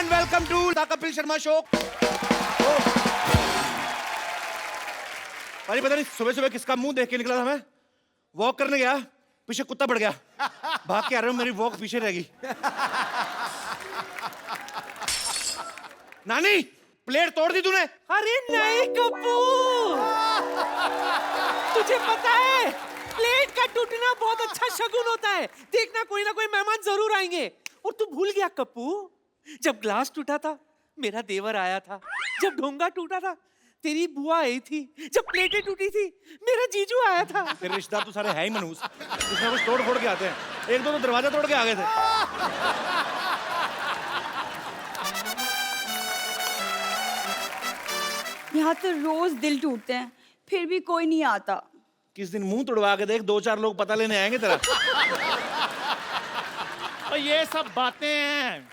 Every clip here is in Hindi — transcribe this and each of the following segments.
And welcome to the Kapil Sharma show. भाई पता नहीं सुबह सुबह किसका मुंह देख के निकला था मैं। वॉक करने गया, पीछे कुत्ता पड़ गया, भाग के आ रहा हूं, मेरी वॉक पीछे रह गई। नानी प्लेट तोड़ दी तूने? अरे नहीं कपूर, तुझे पता है प्लेट का टूटना बहुत अच्छा शगुन होता है। देखना कोई ना कोई मेहमान जरूर आएंगे। और तू भूल गया कप्पू, जब ग्लास टूटा था मेरा देवर आया था, जब ढोंगा टूटा था तेरी बुआ आई थी, जब प्लेटें टूटी थी मेरा जीजू आया था। तेरे रिश्तेदार तो सारे हैं ही मनहूस, कुछ ना कुछ तोड़ फोड़ के आते हैं। एक दो तो दरवाजा तोड़ के आ गए थे। यहाँ तो रोज दिल टूटते हैं, फिर भी कोई नहीं आता। किस दिन मुंह तोड़वा के देख, दो चार लोग पता लेने आएंगे तेरा। और ये सब बातें हैं।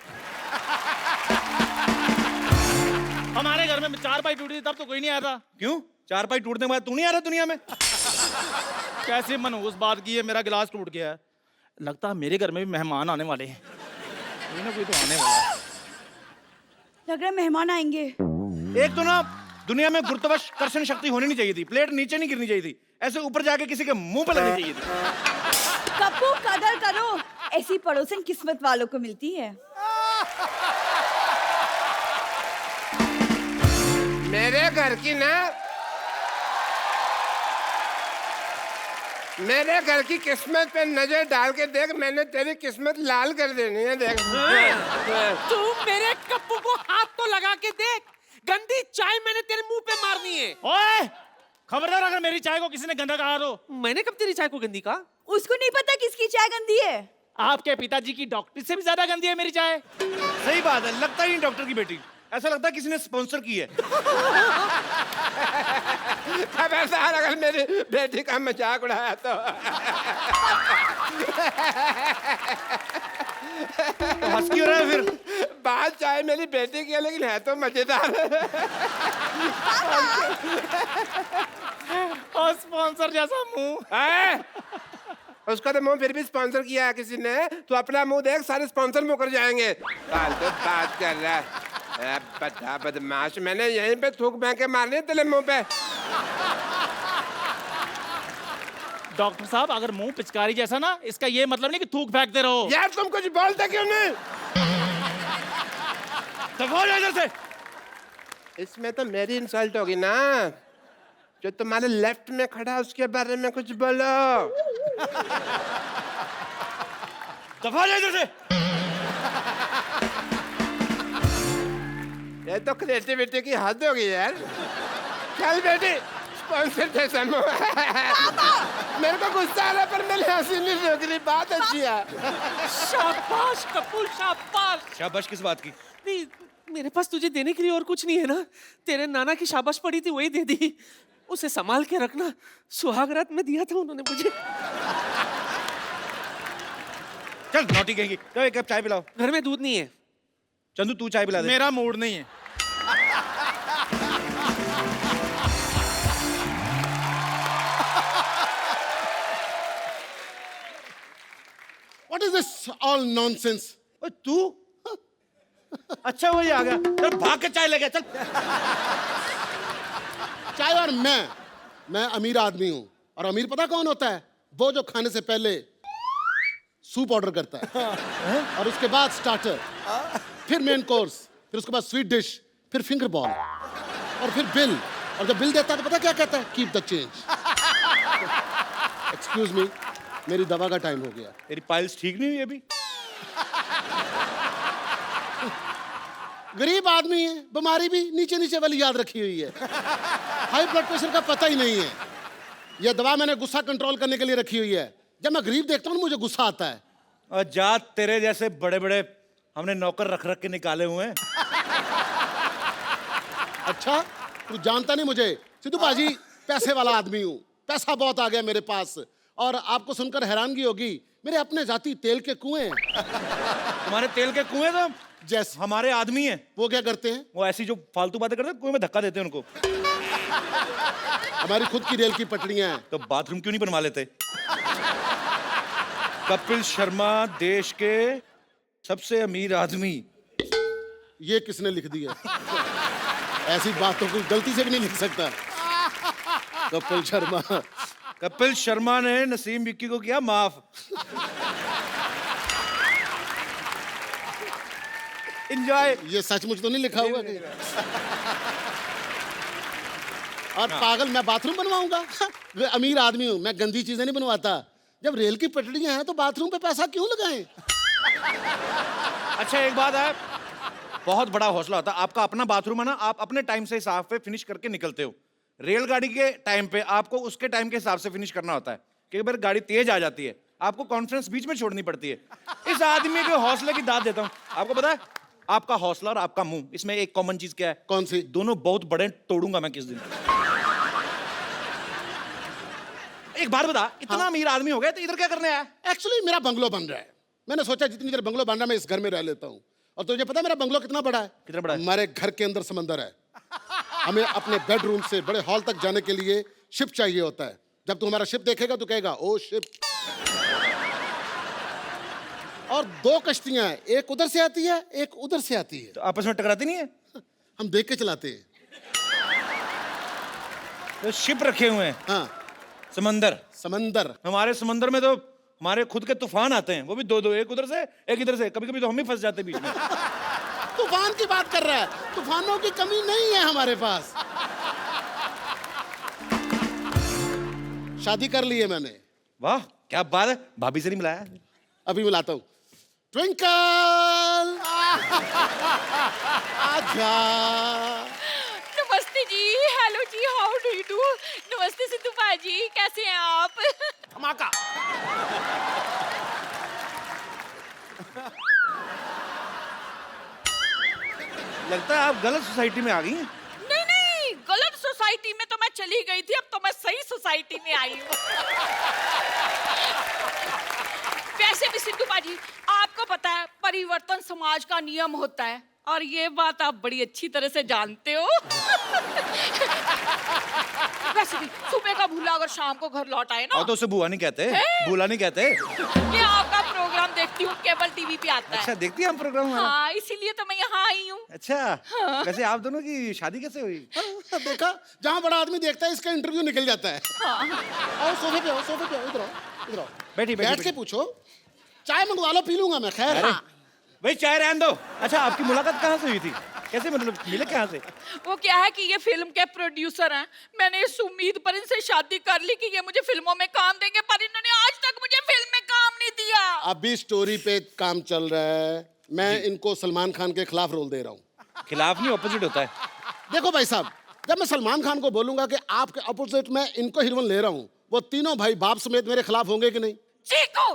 हमारे घर में चारपाई टूटी थी तब तो कोई नहीं आया था। क्यों? चारपाई टूटने के बाद तू नहीं आ रहा दुनिया में? कैसे मनहूस बात की है, मेरा गिलास टूट गया है। लगता है मेरे घर में भी मेहमान आने वाले हैं। कोई ना कोई तो आने वाला है। लग रहा है मेहमान आएंगे। एक तो ना दुनिया में गुरुत्वाकर्षण शक्ति होनी नहीं चाहिए थी, प्लेट नीचे नहीं गिरनी चाहिए थी, ऐसे ऊपर जाके किसी के मुंह पे लगनी चाहिए थी। कप्पू कदर करो, ऐसी पड़ोसन किस्मत वालों को मिलती है। मेरे घर की ना, मेरे घर की किस्मत पे नजर डाल के देख, मैंने तेरी किस्मत लाल कर देनी है। देख तू मेरे कप्पू को हाथ तो लगा के देख, गंदी चाय मैंने तेरे मुंह पे मारनी है। ओए, खबरदार अगर मेरी चाय को किसी ने गंदा कहा तो। मैंने कब तेरी चाय को गंदी कहा? उसको नहीं पता किसकी चाय गंदी है। आपके पिताजी की डॉक्टर से भी ज्यादा गंदी है मेरी चाय। सही बात है, लगता ही नहीं डॉक्टर की बेटी, ऐसा लगता है किसी ने स्पॉन्सर की है। खबरदार अगर मेरी बेटी का मजाक उड़ाया तो। हंस क्यों रहा है फिर? बात चाहे मेरी बेटी की है, लेकिन है तो मजेदार। और स्पॉन्सर जैसा मुंह। उसका तो मुंह फिर भी स्पॉन्सर किया है किसी ने। तो अपना मुंह देख, सारे स्पॉन्सर मुकर जाएंगे। फालतू बात कर रहा है बड़ा बदमाश। मैंने यहीं पे थूक फेंक के मारनी है तेरे मुंह पे। डॉक्टर साहब अगर मुंह पिचकारी जैसा ना, इसका ये मतलब नहीं कि थूक फेंकते रहो। यार तुम कुछ बोलते क्यों नहीं? दफा जा इधर से। इसमें तो मेरी इंसल्ट होगी ना। जो तुम्हारे लेफ्ट में खड़ा उसके बारे में कुछ बोलो। दफा जा इधर से। ये तो क्रिएटिविटी की हद होगी यार। चल बेटी, स्पॉन्सर जैसा मुंह। मेरे को गुस्सा आ रहा है पर मेरी हंसी नहीं रुक रही। बात अच्छी है। शाबाश कपूर, शाबाश। शाबाश किस बात की? नहीं, मेरे पास तुझे देने के लिए और कुछ नहीं है ना। तेरे नाना की शाबाश पड़ी थी, वही दे दी। उसे संभाल के रखना, सुहागरात में दिया था उन्होंने मुझे। चल नौटी कहेंगी, चल एक कप चाय पिलाओ। घर में दूध नहीं है। चंदू तू चाय पिला दे। मेरा मूड नहीं है। What is this all nonsense? ओए तू? अच्छा वही आ गया, चल भाग के चाय ले गया, चल। चाय और मैं अमीर आदमी हूं। और अमीर पता कौन होता है? वो जो खाने से पहले सूप ऑर्डर करता है और उसके बाद स्टार्टर, फिर मेन कोर्स, फिर उसके बाद स्वीट डिश, फिर फिंगर बॉल और फिर बिल। और जब बिल देता है तो पता क्या कहता है? Keep the change. Excuse me, मेरी दवा का टाइम हो गया। तेरी पाइल्स ठीक नहीं हुई अभी? गरीब आदमी है, बीमारी भी नीचे नीचे वाली याद रखी हुई है। हाई ब्लड प्रेशर का पता ही नहीं है। यह दवा मैंने गुस्सा कंट्रोल करने के लिए रखी हुई है। जब मैं गरीब देखता हूँ मुझे गुस्सा आता है। और जा, तेरे जैसे बड़े बड़े हमने नौकर रख रख के निकाले हुए हैं। अच्छा, तू जानता नहीं मुझे। सिद्धू बाजी पैसे वाला आदमी हूँ, पैसा बहुत आ गया मेरे पास। और आपको सुनकर हैरानगी होगी, मेरे अपने जाति तेल के कुएं हैं। तुम्हारे तेल के कुएं तो जैसे हमारे आदमी हैं। वो क्या करते हैं? वो ऐसी जो फालतू बातें करते हैं, कुएं में धक्का देते हैं उनको। हमारी खुद की रेल की पटरियां हैं। तो बाथरूम क्यों नहीं बनवा लेते? कपिल शर्मा देश के सबसे अमीर आदमी। ये किसने लिख दिया? ऐसी बात तो कोई गलती से भी नहीं लिख सकता। कपिल शर्मा। कपिल शर्मा ने नसीम विक्की को किया माफ। एंजॉय। ये सचमुच तो नहीं लिखा हुआ कि? और पागल, मैं बाथरूम बनवाऊंगा? मैं अमीर आदमी हूं, मैं गंदी चीजें नहीं बनवाता। जब रेल की पटरियां हैं तो बाथरूम पे पैसा क्यों लगाएं? अच्छा एक बात है, बहुत बड़ा हौसला होता है। आपका अपना बाथरूम है ना, आप अपने टाइम से हिसाब पे फिनिश करके निकलते हो। रेलगाड़ी के टाइम पे आपको उसके टाइम के हिसाब से फिनिश करना होता है। कई बार गाड़ी तेज आ जाती है, आपको कॉन्फ्रेंस बीच में छोड़नी पड़ती है। इस आदमी के हौसले की दाद देता हूँ। आपको पता है, आपका हौसला और आपका मुंह, इसमें एक कॉमन चीज क्या है? कौन सी? दोनों बहुत बड़े, तोड़ूंगा मैं किस दिन। एक बात बता, इतना अमीर आदमी हो गया तो इधर क्या करने आया? एक्चुअली मेरा बंगलो बन रहा है। मैंने सोचा जितनी देर बंगलो बन रहा है मैं इस घर में रह लेता हूँ। और तुझे पता है मेरा बंगलो कितना बड़ा है? कितना बड़ा है? हमारे घर के अंदर समंदर है। हमें अपने बेडरूम से बड़े हॉल तक जाने के लिए शिप चाहिए होता है। जब तू हमारा शिप देखेगा तो कहेगा ओ शिप। और 2 कश्तियां हैं, एक उधर से आती है, एक उधर से आती है। तो आपस में टकराती नहीं है? हम देख के चलाते हैं। तो शिप रखे हुए हैं। हाँ, समंदर। समंदर। हमारे समंदर में तो हमारे खुद के तूफान आते हैं, वो भी 2-2, एक उधर से एक इधर से। कभी कभी तो हम ही फंस जाते हैं बीच में। तूफान की बात कर रहा है? तूफानों की कमी नहीं है हमारे पास। शादी कर ली है मैंने। वाह क्या बात है, भाभी से नहीं मिलाया? अभी मिलाता हूँ। ट्विंकल आजा। नमस्ते जी, हेलो जी, हाउ डू यू डू? नमस्ते सिद्धू भाजी, कैसे हैं आप? धमाका। लगता है आप गलत सोसाइटी में आ गई हैं। नहीं नहीं, गलत सोसाइटी में तो मैं चली गई थी, अब तो मैं सही सोसाइटी में आई हूँ। वैसे भी सिद्धू भाजी, आपको पता है परिवर्तन समाज का नियम होता है, और ये बात आप बड़ी अच्छी तरह से जानते हो। वैसे भी सुबह का भूला अगर शाम को घर लौट आए ना, और तो उसे बुआ नहीं कहते, भूला नहीं कहते। मैं आपका प्रोग्राम देखती हूँ, केबल टीवी पे आता है। अच्छा देखती है हम प्रोग्राम हमारा? हाँ, इसीलिए तो मैं यहाँ आई हूँ। अच्छा वैसे आप दोनों की शादी कैसे हुई? देखा, जहाँ बड़ा आदमी देखता है इसका इंटरव्यू निकल जाता है। आओ सोफे पे आओ, सोफे पे आओ, इधर आओ, इधर आओ। बैठी बैठ के पूछो, चाय मंगवा लो, पी लूंगा मैं। खैर भाई चाय रहने दो। अच्छा आपकी मुलाकात कहाँ से हुई थी? कैसे मतलब मिले कहाँ से? वो क्या है कि ये फिल्म के प्रोड्यूसर हैं। मैंने इस उम्मीद पर इनसे शादी कर ली कि ये मुझे फिल्मों में काम देंगे, पर इन्होंने आज तक मुझे फिल्म में काम नहीं दिया। अभी स्टोरी पे काम चल रहा है। मैं इनको सलमान खान के खिलाफ रोल दे रहा हूँ। खिलाफ नहीं, ऑपोजिट होता है। देखो भाई साहब, जब मैं सलमान खान को बोलूंगा कि आपके अपोजिट में इनको हीरोइन ले रहा हूँ, वो तीनों भाई बाप समेत मेरे खिलाफ होंगे कि नहीं? चीकू!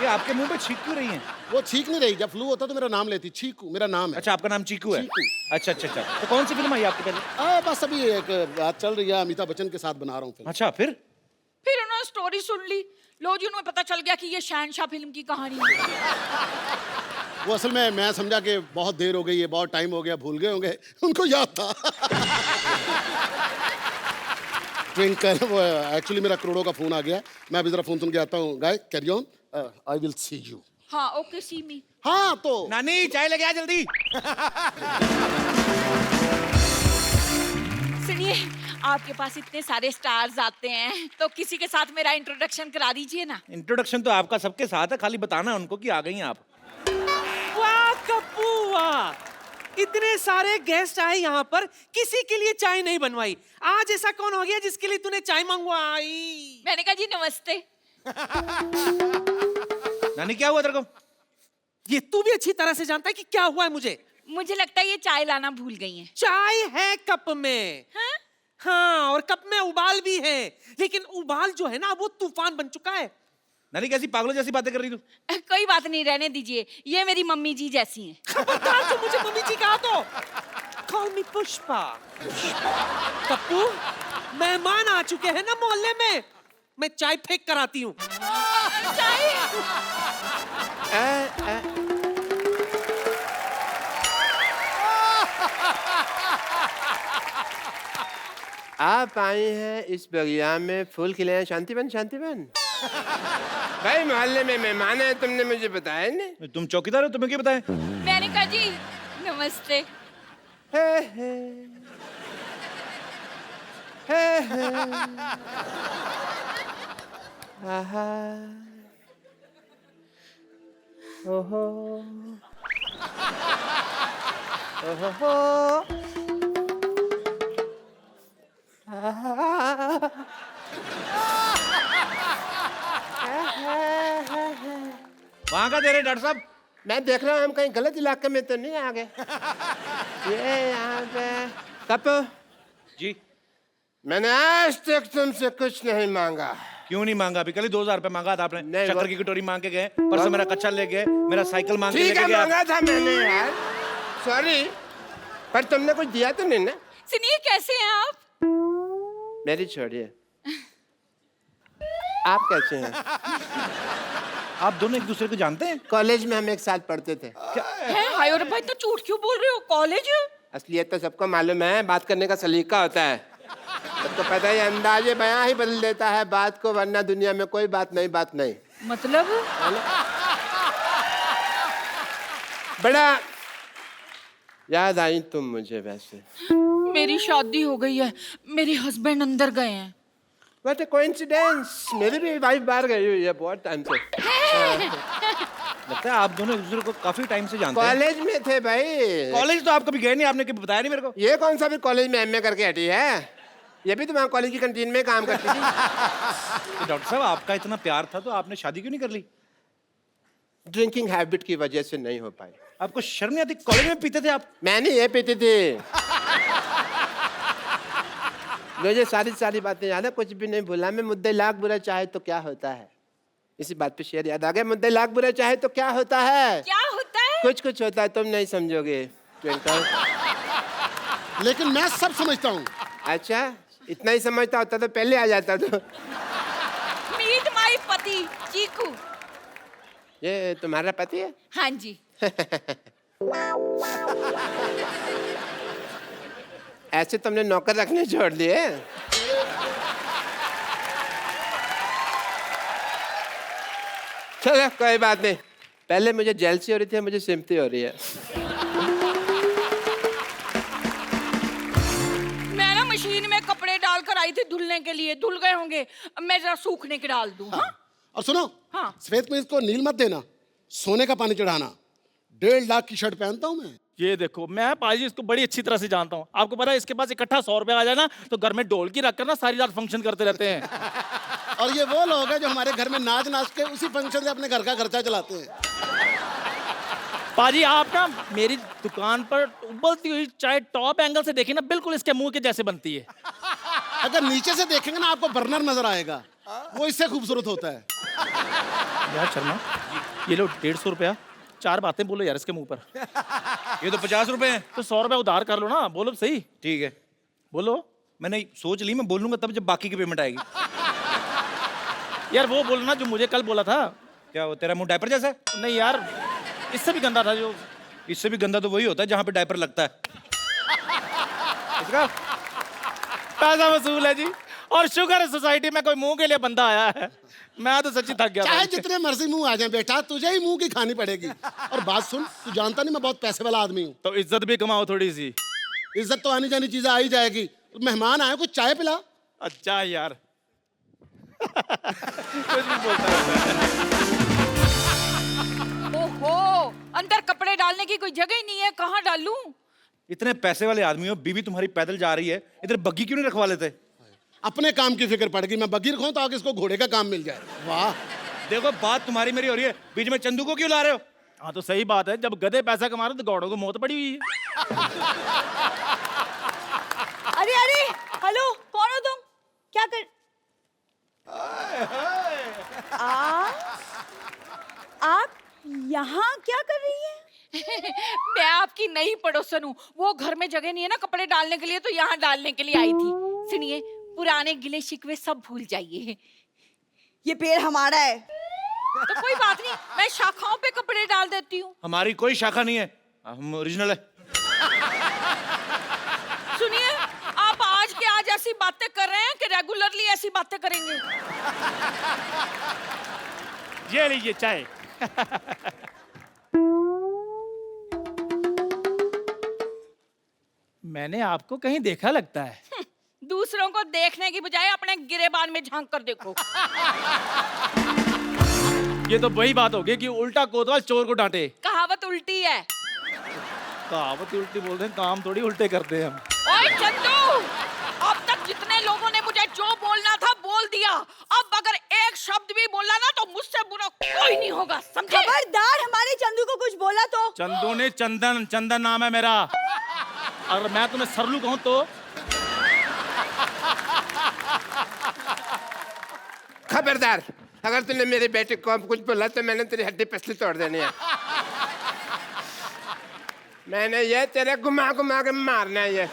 ये आपके मुंह पे छींक क्यों रही हैं? वो छींक नहीं रही। जब फ्लू होता तो मेरा नाम लेती। चीकू मेरा नाम है। अच्छा आपका नाम चीकू है? चीकू। अच्छा अच्छा अच्छा। तो कौन सी फिल्म आई आपकी पहले? बस अभी एक बात चल रही है, अमिताभ बच्चन के साथ बना रहा हूँ फिल्म। अच्छा फिर उन्होंने स्टोरी सुन ली, लो जी, उन्हें पता चल गया कि ये शहनशाह फिल्म की कहानी है। वो असल में मैं समझा कि बहुत देर हो गई है, बहुत टाइम हो गया, भूल गए होंगे, उनको याद था। ट्विंकल, वो एक्चुअली मेरा करोड़ों का फोन आ गया, मैं अभी जरा फोन सुन के आता हूँ। Guy carry on, I will see you. हाँ ओके, सी मी। हाँ तो नानी चाय लेके आ जल्दी। सुनिए, आपके पास इतने सारे स्टार्स आते हैं, तो किसी के साथ मेरा इंट्रोडक्शन करा दीजिए ना। इंट्रोडक्शन तो आपका सबके साथ है, खाली बताना उनको कि आ गई हैं आप। वाह कप्पू वाह, इतने सारे गेस्ट आए यहाँ पर, किसी के लिए चाय नहीं बनवाई। आज ऐसा कौन हो गया जिसके लिए तूने चाय मंगवाई? मैंने कहा जी नमस्ते। नानी क्या हुआ तेरे को? ये तू भी अच्छी तरह से जानता है कि क्या हुआ है मुझे। मुझे लगता है ये चाय लाना भूल गई हैं। चाय है कप में। हाँ? हाँ, और कप में उबाल भी है, लेकिन उबाल जो है ना वो तूफान बन चुका है। नानी कैसी पागलों जैसी बातें कर रही तू? कोई बात नहीं, रहने दीजिए, ये मेरी मम्मी जी जैसी हैं। खबरदार से मुझे मम्मी जी कहा तो। Call me Pushpa. कप्पू, मेहमान आ चुके हैं ना मोहल्ले में, मैं चाय फेंक कर आती हूँ। चाय? आप आए हैं इस बगिया में फूल खिले हैं, शांतिवन शांतिवन। भाई मोहल्ले में मेहमान है, तुमने मुझे बताया नहीं। तुम चौकीदार हो, तुम्हें क्या बताएं? मैंने कहा जी नमस्ते। हे हे हे हे आहा ओहो ओहो आहा वहां का दे रहे डॉक्टर साहब? मैं देख रहा हूँ हम कहीं गलत इलाके में तो नहीं आ गए। ये यहाँ पे कपू, जी मैंने आज तक तुमसे कुछ नहीं मांगा। क्यों नहीं मांगा? अभी कल ही 2000 रुपए मांगा था आपने। नहीं, शक्कर वो- की कटोरी मांग के गए, परसों मेरा कच्चा ले गए, मेरा साइकिल मांग के ठीक लेके है गए आप। मांगा था मैंने यार, सॉरी, पर तुमने कुछ दिया तो नहीं ना? सुनिए, कैसे हैं आप? मेरी छोड़िए, आप कैसे हैं? आप दोनों एक दूसरे को जानते हैं? कॉलेज में हम एक साथ पढ़ते थे। हैं? हाय और भाई, तो झूठ क्यों बोल रहे हो? कॉलेज? असलियत तो सबको मालूम है, बात करने का सलीका होता है। सबको पता है, अंदाजे बयां ही बदल देता है बात को, वरना दुनिया में कोई बात नहीं। मतलब? बड़ा याद आई तुम मुझे वैसे। मेरी शादी हो गई है, मेरे हस्बैंड अंदर गए हैं। What a coincidence! मेरी भी वाइफ बाहर गई हुई है बहुत टाइम से। लगता है आप दोनों एक दूसरे को काफी टाइम से जानते हैं। कॉलेज में थे भाई। कॉलेज तो आप कभी गए नहीं, आपने कभी बताया नहीं मेरे को। ये कौन सा भी कॉलेज में एमए करके हटी है? ये भी तो वहाँ कॉलेज की कैंटीन में काम करती थी। तो डॉक्टर साहब, आपका इतना प्यार था तो आपने शादी क्यों नहीं कर ली? ड्रिंकिंग हैबिट की वजह से नहीं हो पाई। आपको शर्म नहीं आती? कॉलेज में पीते थे आप? मैंने ये पीती थी। मुझे सारी बातें याद है, कुछ भी नहीं भूला मैं। मुद्दे लाख बुरा चाहे तो क्या होता है, इसी बात पे शेर याद आ गया। मुद्दे लाख बुरा चाहे तो क्या होता है? क्या होता है? कुछ होता है, तुम नहीं समझोगे ट्विंकल। लेकिन मैं सब समझता हूँ। अच्छा, इतना ही समझता होता तो पहले आ जाता। तो मीट माई पति चीकू। ये तुम्हारा पति है? हाँ जी। ऐसे तुमने नौकर रखने छोड़ दिए? चलो कोई बात नहीं, पहले मुझे जेलसी हो रही थी, मुझे सिम्पथी हो रही है। मैं ना मशीन में कपड़े डालकर आई थी धुलने के लिए, धुल गए होंगे, अब मैं जरा सूखने के डाल दूं। हाँ? और सुनो, हाँ। सफेद में इसको नील मत देना, सोने का पानी चढ़ाना। 1.5 लाख की शर्ट पहनता हूँ मैं। ये देखो, मैं पाजी इसको बड़ी अच्छी तरह से जानता हूँ। आपको पता है, इसके पास इकट्ठा 100 रुपया आ जाए ना तो घर में ढोलकी रखकर ना सारी रात फंक्शन करते रहते हैं। और ये वो लोग हैं जो हमारे घर में नाच नाच के उसी फंक्शन से अपने घर का खर्चा चलाते हैं। पाजी, आप ना मेरी दुकान पर उबलती हुई चाय टॉप एंगल से देखिए ना, बिल्कुल इसके मुंह के जैसे बनती है। अगर नीचे से देखेंगे ना, आपको बर्नर नजर आएगा, वो इससे खूबसूरत होता है। यार शर्मा, ये लो 150 रुपया, 4 बातें बोलो यार इसके मुंह पर। ये तो 50 रुपए हैं। तो 100 रुपया उधार कर लो ना, बोलो सही। ठीक है, बोलो। मैंने सोच ली, मैं बोलूंगा तब जब बाकी की पेमेंट आएगी। यार वो बोलो ना जो मुझे कल बोला था। क्या वो तेरा मुंह डायपर जैसा है? नहीं यार, इससे भी गंदा था जो। इससे भी गंदा तो वही होता है जहां पे डायपर लगता है। इसका पैसा वसूल है जी, और शुगर है सोसाइटी में कोई मुंह के लिए बंदा आया है। मैं तो सच्ची थक गया चाहे था। जितने मर्जी मुंह आ जाए बेटा, तुझे ही मुंह की खानी पड़ेगी। और बात सुन, तू जानता नहीं मैं बहुत पैसे वाला आदमी हूँ। तो इज्जत भी कमाओ थोड़ी सी। इज्जत तो आनी जानी चीजें आ ही जाएगी। मेहमान आए, कुछ चाय पिला। अच्छा यार। कुछ भी बोलता रहता है। ओहो, अंदर कपड़े डालने की कोई जगह ही नहीं है, कहाँ डालूं? इतने पैसे वाले आदमी हो, बीवी तुम्हारी पैदल जा रही है, इधर बग्गी क्यों नहीं रखवा लेते? अपने काम की फिक्र पड़ेगी। मैं बगीर खाऊं तो आगे इसको घोड़े का काम मिल जाए। वाह, देखो बात तुम्हारी मेरी हो रही है, बीच में चंदू को क्यों ला रहे हो? हाँ तो सही बात है, जब गधे पैसा कमा रहे तो गौड़ों को मौत पड़ी हुई है। अरे अरे, हेलो, कौन हो तुम? क्या कर आप यहाँ क्या कर रही हैं? मैं आपकी नई पड़ोसन हूँ, वो घर में जगह नहीं है ना कपड़े डालने के लिए, तो यहाँ डालने के लिए आई थी। सुनिए, पुराने गिले शिकवे सब भूल जाइए। ये पेड़ हमारा है। तो कोई बात नहीं, मैं शाखाओं पे कपड़े डाल देती हूँ। हमारी कोई शाखा नहीं है, हम ओरिजिनल है। सुनिए, आप आज के आज ऐसी बातें कर रहे हैं कि रेगुलरली ऐसी बातें करेंगे। ये लीजिए चाय। मैंने आपको कहीं देखा लगता है। दूसरों को देखने की बजाय अपने गिरेबान में झांक कर देखो। ये तो वही बात होगी कि उल्टा कोतवाल चोर को डांटे। कहावत उल्टी है। कहावत उल्टी बोलते हैं, काम थोड़ी उल्टे करते हैं हम। ओए चंदू, अब तक जितने लोगों ने मुझे जो बोलना था बोल दिया। अब अगर एक शब्द भी बोला ना तो मुझसे बुरा कोई नहीं होगा, समझे? खबरदार हमारे चंदू को कुछ बोला तो। चंदू ने चंदन, चंदन नाम है मेरा। अगर मैं तुम्हें सरलू कहूं तो खबरदार, अगर तूने मेरे बेटे को अब कुछ बोला तो मैंने तेरी हड्डी पसली तोड़ देनी है। मैंने ये तेरे घुमा घुमा के मारना है। ये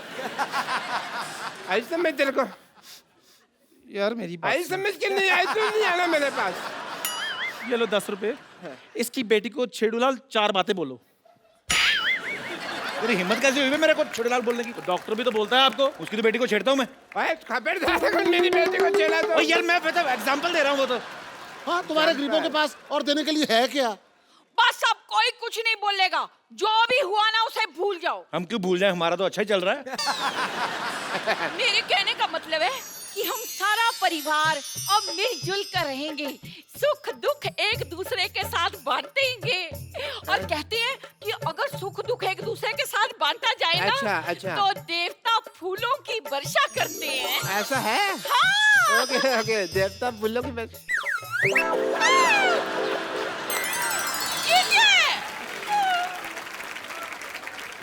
आई समझ तेरे को? यार मेरी बात आई समझ के नहीं आई तो नहीं आना मेरे पास। ये लो 10 रुपए। इसकी बेटी को छेड़ूलाल 4 बातें बोलो। तेरी हिम्मत कैसे हुई मेरे को छोटेलाल बोलने की? डॉक्टर भी तो बोलता है आपको। उसकी तो बेटी को छेड़ता हूँ मैं। ओए खबरदार, अगर मेरी बेटी को चला तो। ओ यार मैं एग्जांपल दे रहा हूँ वो तो। हाँ, तुम्हारे गरीबों के पास और देने के लिए है क्या? बस अब कोई कुछ नहीं बोलेगा। जो भी हुआ ना उसे भूल जाओ। हम क्यों भूल जाए, हमारा तो अच्छा ही चल रहा है। मेरे कहने का मतलब है कि हम सारा परिवार अब मिलजुल कर रहेंगे, सुख दुख एक दूसरे के साथ बांटेंगे। और कहते हैं कि अगर सुख दुख एक दूसरे के साथ बांटा जाए ना अच्छा। तो देवता फूलों की वर्षा करते हैं। ऐसा है? हाँ। ओके ओके, देवता फूलों की बस। ये क्या है?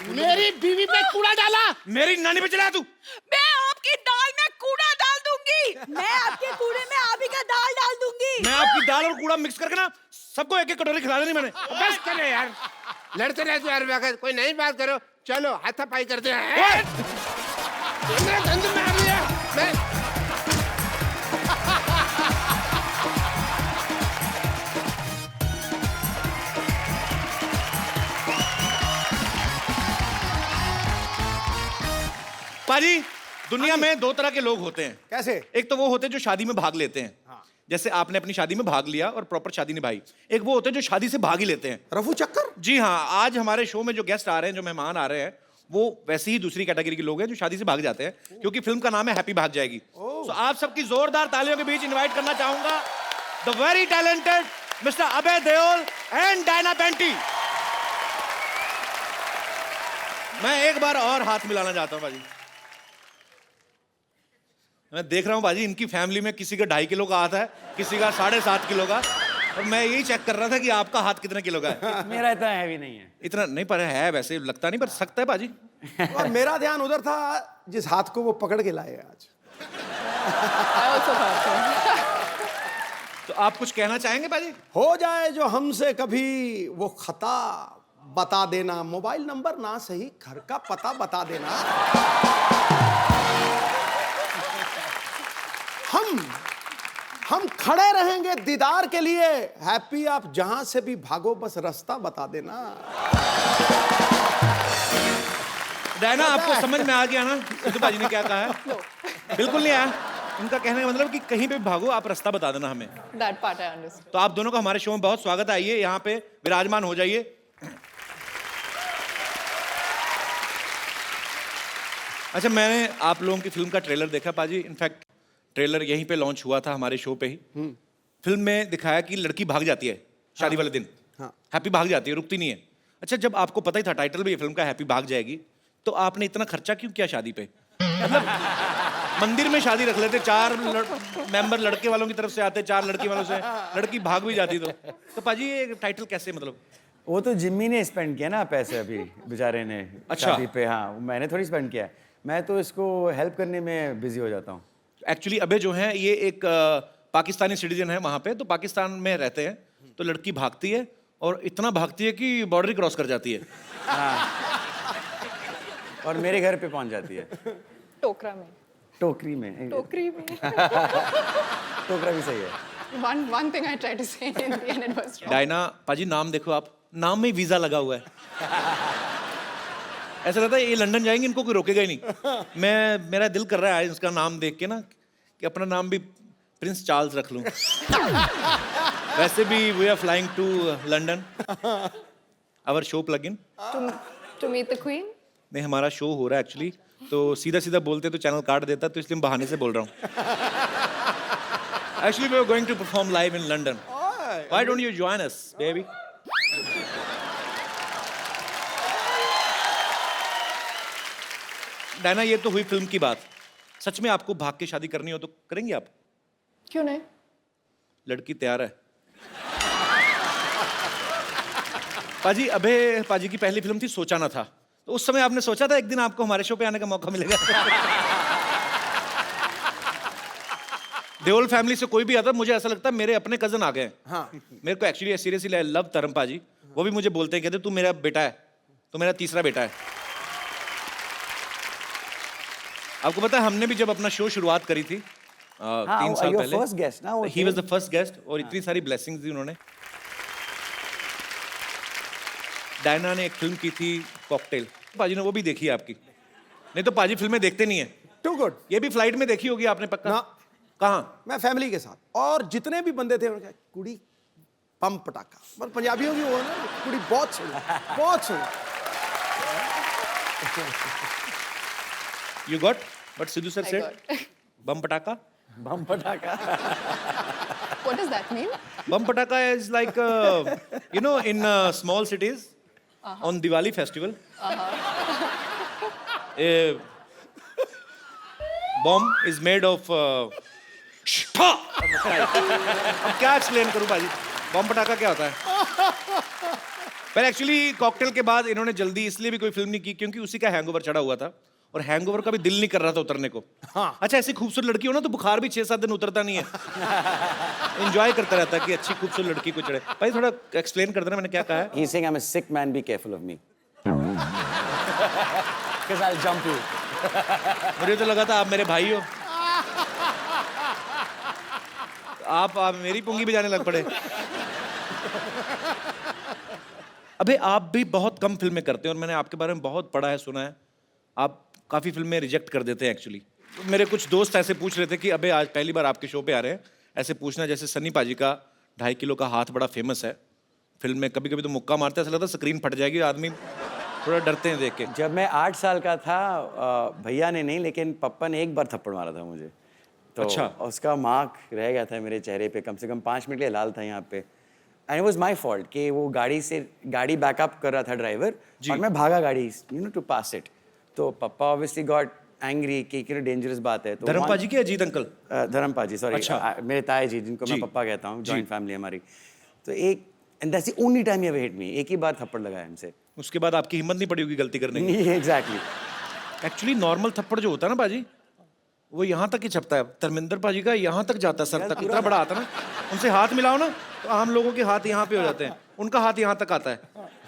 मेरी बीवी पे कूड़ा डाला। मेरी नानी पे चला तू। मैं आपकी दाल में कूड़ा डाल दूंगी। मैं आपके कूड़े में आप ही का दाल डाल दूंगी। मैं आपकी दाल और कूड़ा मिक्स करके ना सबको एक एक कटोरी खिला देनी मैंने। बस करो यार, लड़ते रहते यार वक्त, कोई नई बात करो। चलो हाथापाई करते हैं। तुमने गंद मार लिया। मैं पाजी, दुनिया में 2 तरह के लोग होते हैं। कैसे? एक तो वो होते हैं जो शादी में भाग लेते हैं, जैसे आपने अपनी शादी में भाग लिया और प्रॉपर शादी निभाई। एक वो होते हैं जो शादी से भाग ही लेते हैं। रफू चक्कर? जी हाँ, आज हमारे शो में जो गेस्ट आ रहे हैं, जो मेहमान आ रहे हैं, वो वैसे ही दूसरी कैटेगरी के लोग हैं जो शादी से भाग जाते हैं, क्योंकि फिल्म का नाम है हैप्पी भाग जाएगी। तो आप सबकी जोरदार तालियों के बीच इनवाइट करना चाहूंगा the very talented mister Abhay Deol and Diana Penty. मैं एक बार और हाथ मिलाना चाहता हूँ बाजी। मैं देख रहा हूँ बाजी, इनकी फैमिली में किसी का 2.5 किलो का हाथ है, किसी का 7.5 किलो का, और मैं यही चेक कर रहा था कि आपका हाथ कितने किलो का है। मेरा इतना हैवी नहीं है। इतना नहीं, पर है वैसे, लगता नहीं, पर सकता है बाजी। और मेरा ध्यान उधर था जिस हाथ को वो पकड़ के लाए आज। तो आप कुछ कहना चाहेंगे बाजी? हो जाए जो हमसे कभी वो खता, बता देना। मोबाइल नंबर ना सही, घर का पता बता देना। हम खड़े रहेंगे दीदार के लिए। हैप्पी आप जहां से भी भागो, बस रास्ता बता देना। डायना, आपको समझ में आ गया ना सिद्धू बाजी ने क्या कहा है? बिल्कुल नहीं आया। उनका कहने का मतलब कि कहीं पे भी भागो, आप रास्ता बता देना हमें। That part I understood. तो आप दोनों का हमारे शो में बहुत स्वागत है। आइए यहाँ पे विराजमान हो जाइए। अच्छा, मैंने आप लोगों की फिल्म का ट्रेलर देखा पाजी। इनफैक्ट ट्रेलर यहीं पे लॉन्च हुआ था हमारे शो पे ही। फिल्म में दिखाया कि लड़की भाग जाती है शादी वाले दिन। हैप्पी भाग जाती है, रुकती नहीं है। अच्छा, जब आपको पता ही था टाइटल भी ये फिल्म का हैप्पी भाग जाएगी, तो आपने इतना खर्चा क्यों किया शादी पे? मतलब मंदिर में शादी रख लेते, 4 मेंबर लड़के वालों की तरफ से आते, 4 लड़की वालों से, लड़की भाग भी जाती। तो पाजी ये टाइटल कैसे, मतलब? वो तो जिम्मी ने स्पेंड किया ना पैसे अभी बेचारे ने। अच्छा। शादी पे। हाँ, मैंने थोड़ी स्पेंड किया है। मैं तो इसको हेल्प करने में बिजी हो जाता हूँ। एक्चुअली अबे जो है ये एक पाकिस्तानी सिटीजन है, वहाँ पे तो पाकिस्तान में रहते हैं। तो लड़की भागती है और इतना भागती है कि बॉर्डर ही क्रॉस कर जाती है। हाँ। और मेरे घर पे पहुँच जाती है। टोकरा में। टोकरी में। टोकरी में। टोकरा भी सही है। One thing I tried to say in the end it was wrong. Diana पाजी, नाम देखो आप, नाम में वीजा लगा हुआ है। ऐसा लगता है ये लंदन जाएंगे, इनको कोई रोकेगा ही नहीं। मेरा दिल कर रहा है इसका नाम देख के ना कि अपना नाम भी प्रिंस चार्ल्स रख लूं। वैसे भी we are flying to London, our show plug in. To meet the queen? नहीं, हमारा शो हो रहा है एक्चुअली, तो सीधा सीधा बोलते तो चैनल काट देता, तो इसलिए मैं बहाने से बोल रहा हूँ। Actually we are going to perform live in London. Why don't you join us baby? Diana, ये तो हुई फिल्म की बात। सच में आपको भाग के शादी करनी हो तो करेंगे आप? क्यों नहीं? लड़की तैयार है। पाजी, अबे पाजी की पहली फिल्म थी सोचा ना था, तो उस समय आपने सोचा था एक दिन आपको हमारे शो पे आने का मौका मिलेगा? देओल फैमिली से कोई भी आता, मुझे ऐसा लगता है मेरे अपने कजन आ गए। हाँ। मेरे को एक्चुअली सीरियसली आई लव तरम पाजी। वो भी मुझे बोलते हैं, कहते तू मेरा बेटा है, तू मेरा तीसरा बेटा है। आपको पता है हमने भी जब अपना शो शुरुआत करी थी 3 साल पहले, फर्स्ट गेस्ट ना, he was the first guest, और इतनी सारी ब्लेसिंग्स दी उन्होंने। डायना ने एक फिल्म की थी कॉकटेल, पाजी ने वो भी देखी है आपकी? नहीं तो पाजी फिल्में देखते नहीं है। Too good. ये भी फ्लाइट में देखी होगी आपने पक्का? ना। कहाँ? मैं फैमिली के साथ, और जितने भी बंदे थे उन्होंने कहा कुड़ी पम पटाखा, पर पंजाबियों की वो है ना, कुड़ी बहुत सुनी, बहुत सुनी। You got what Sidhu sir I said? got. Bum pataka? बम पटाखा। What does that mean? Bum pataka is like, you know, in small cities, on Diwali festival, a bomb is made of अब क्या एक्सप्लेन करूं भाजी? बम पटाखा क्या होता है? पर एक्चुअली कॉकटेल के बाद इन्होंने जल्दी इसलिए भी कोई फिल्म नहीं की क्योंकि उसी का हैंगओवर चढ़ा हुआ था, और हैंगओवर का भी दिल नहीं कर रहा था उतरने को। हाँ। अच्छा, ऐसी खूबसूरत लड़की हो ना तो बुखार भी 6-7 दिन उतरता नहीं है। एंजॉय करता रहता है कि अच्छी खूबसूरत लड़की को चढ़े। भाई थोड़ा एक्सप्लेन कर देना मैंने क्या कहा है। He's saying I'm a sick man, be careful of me. Because I'll jump you. मुझे तो लगा था आप मेरे भाई हो, आप मेरी पुंगी बजाने लग पड़े। अबे आप भी बहुत कम फिल्में करते हैं, और मैंने आपके बारे में बहुत पढ़ा है, सुना है। आप काफ़ी फिल्में रिजेक्ट कर देते हैं एक्चुअली। तो मेरे कुछ दोस्त ऐसे पूछ रहे थे कि अबे आज पहली बार आपके शो पे आ रहे हैं, ऐसे पूछना जैसे सन्नी पाजी का 2.5 किलो का हाथ बड़ा फेमस है फिल्म में, कभी कभी तो मुक्का मारते हैं, ऐसा लगता है स्क्रीन फट जाएगी, आदमी थोड़ा डरते हैं देख के। जब मैं 8 साल का था, भैया ने नहीं लेकिन पप्पा ने एक बार थप्पड़ मारा था मुझे, तो अच्छा। उसका मार्क रह गया था मेरे चेहरे पे, कम से कम 5 मिनट के लिए लाल था यहाँ पे। And it was my fault कि वो गाड़ी बैकअप कर रहा था ड्राइवर, और मैं भागा गाड़ी, टू पास इट। तो पप्पा ऑब्वियसली गॉट एंग्री कि डेंजरस बात है। तो धर्म पाजी के अजीत अंकल? धर्म पाजी, सॉरी। अच्छा। मेरे ताए जी, जिनको मैं पप्पा कहता हूँ, जॉइंट फैमिली हमारी। तो एक, and that's the only time he ever hit me, एक ही बार थप्पड़ लगाया हमसे। उसके बाद आपकी हिम्मत नहीं पड़ी होगी गलती करने की। एग्जैक्टली। एक्चुअली नॉर्मल थप्पड़ जो होता है ना पाजी, वो यहाँ तक ही छपता है। धर्मेंद्र पाजी का यहाँ तक जाता है, सर तक, इतना बड़ा आता है ना। उनसे हाथ मिलाओ ना तो आम लोगों के हाथ यहाँ पे हो जाते हैं, उनका हाथ यहाँ तक आता है।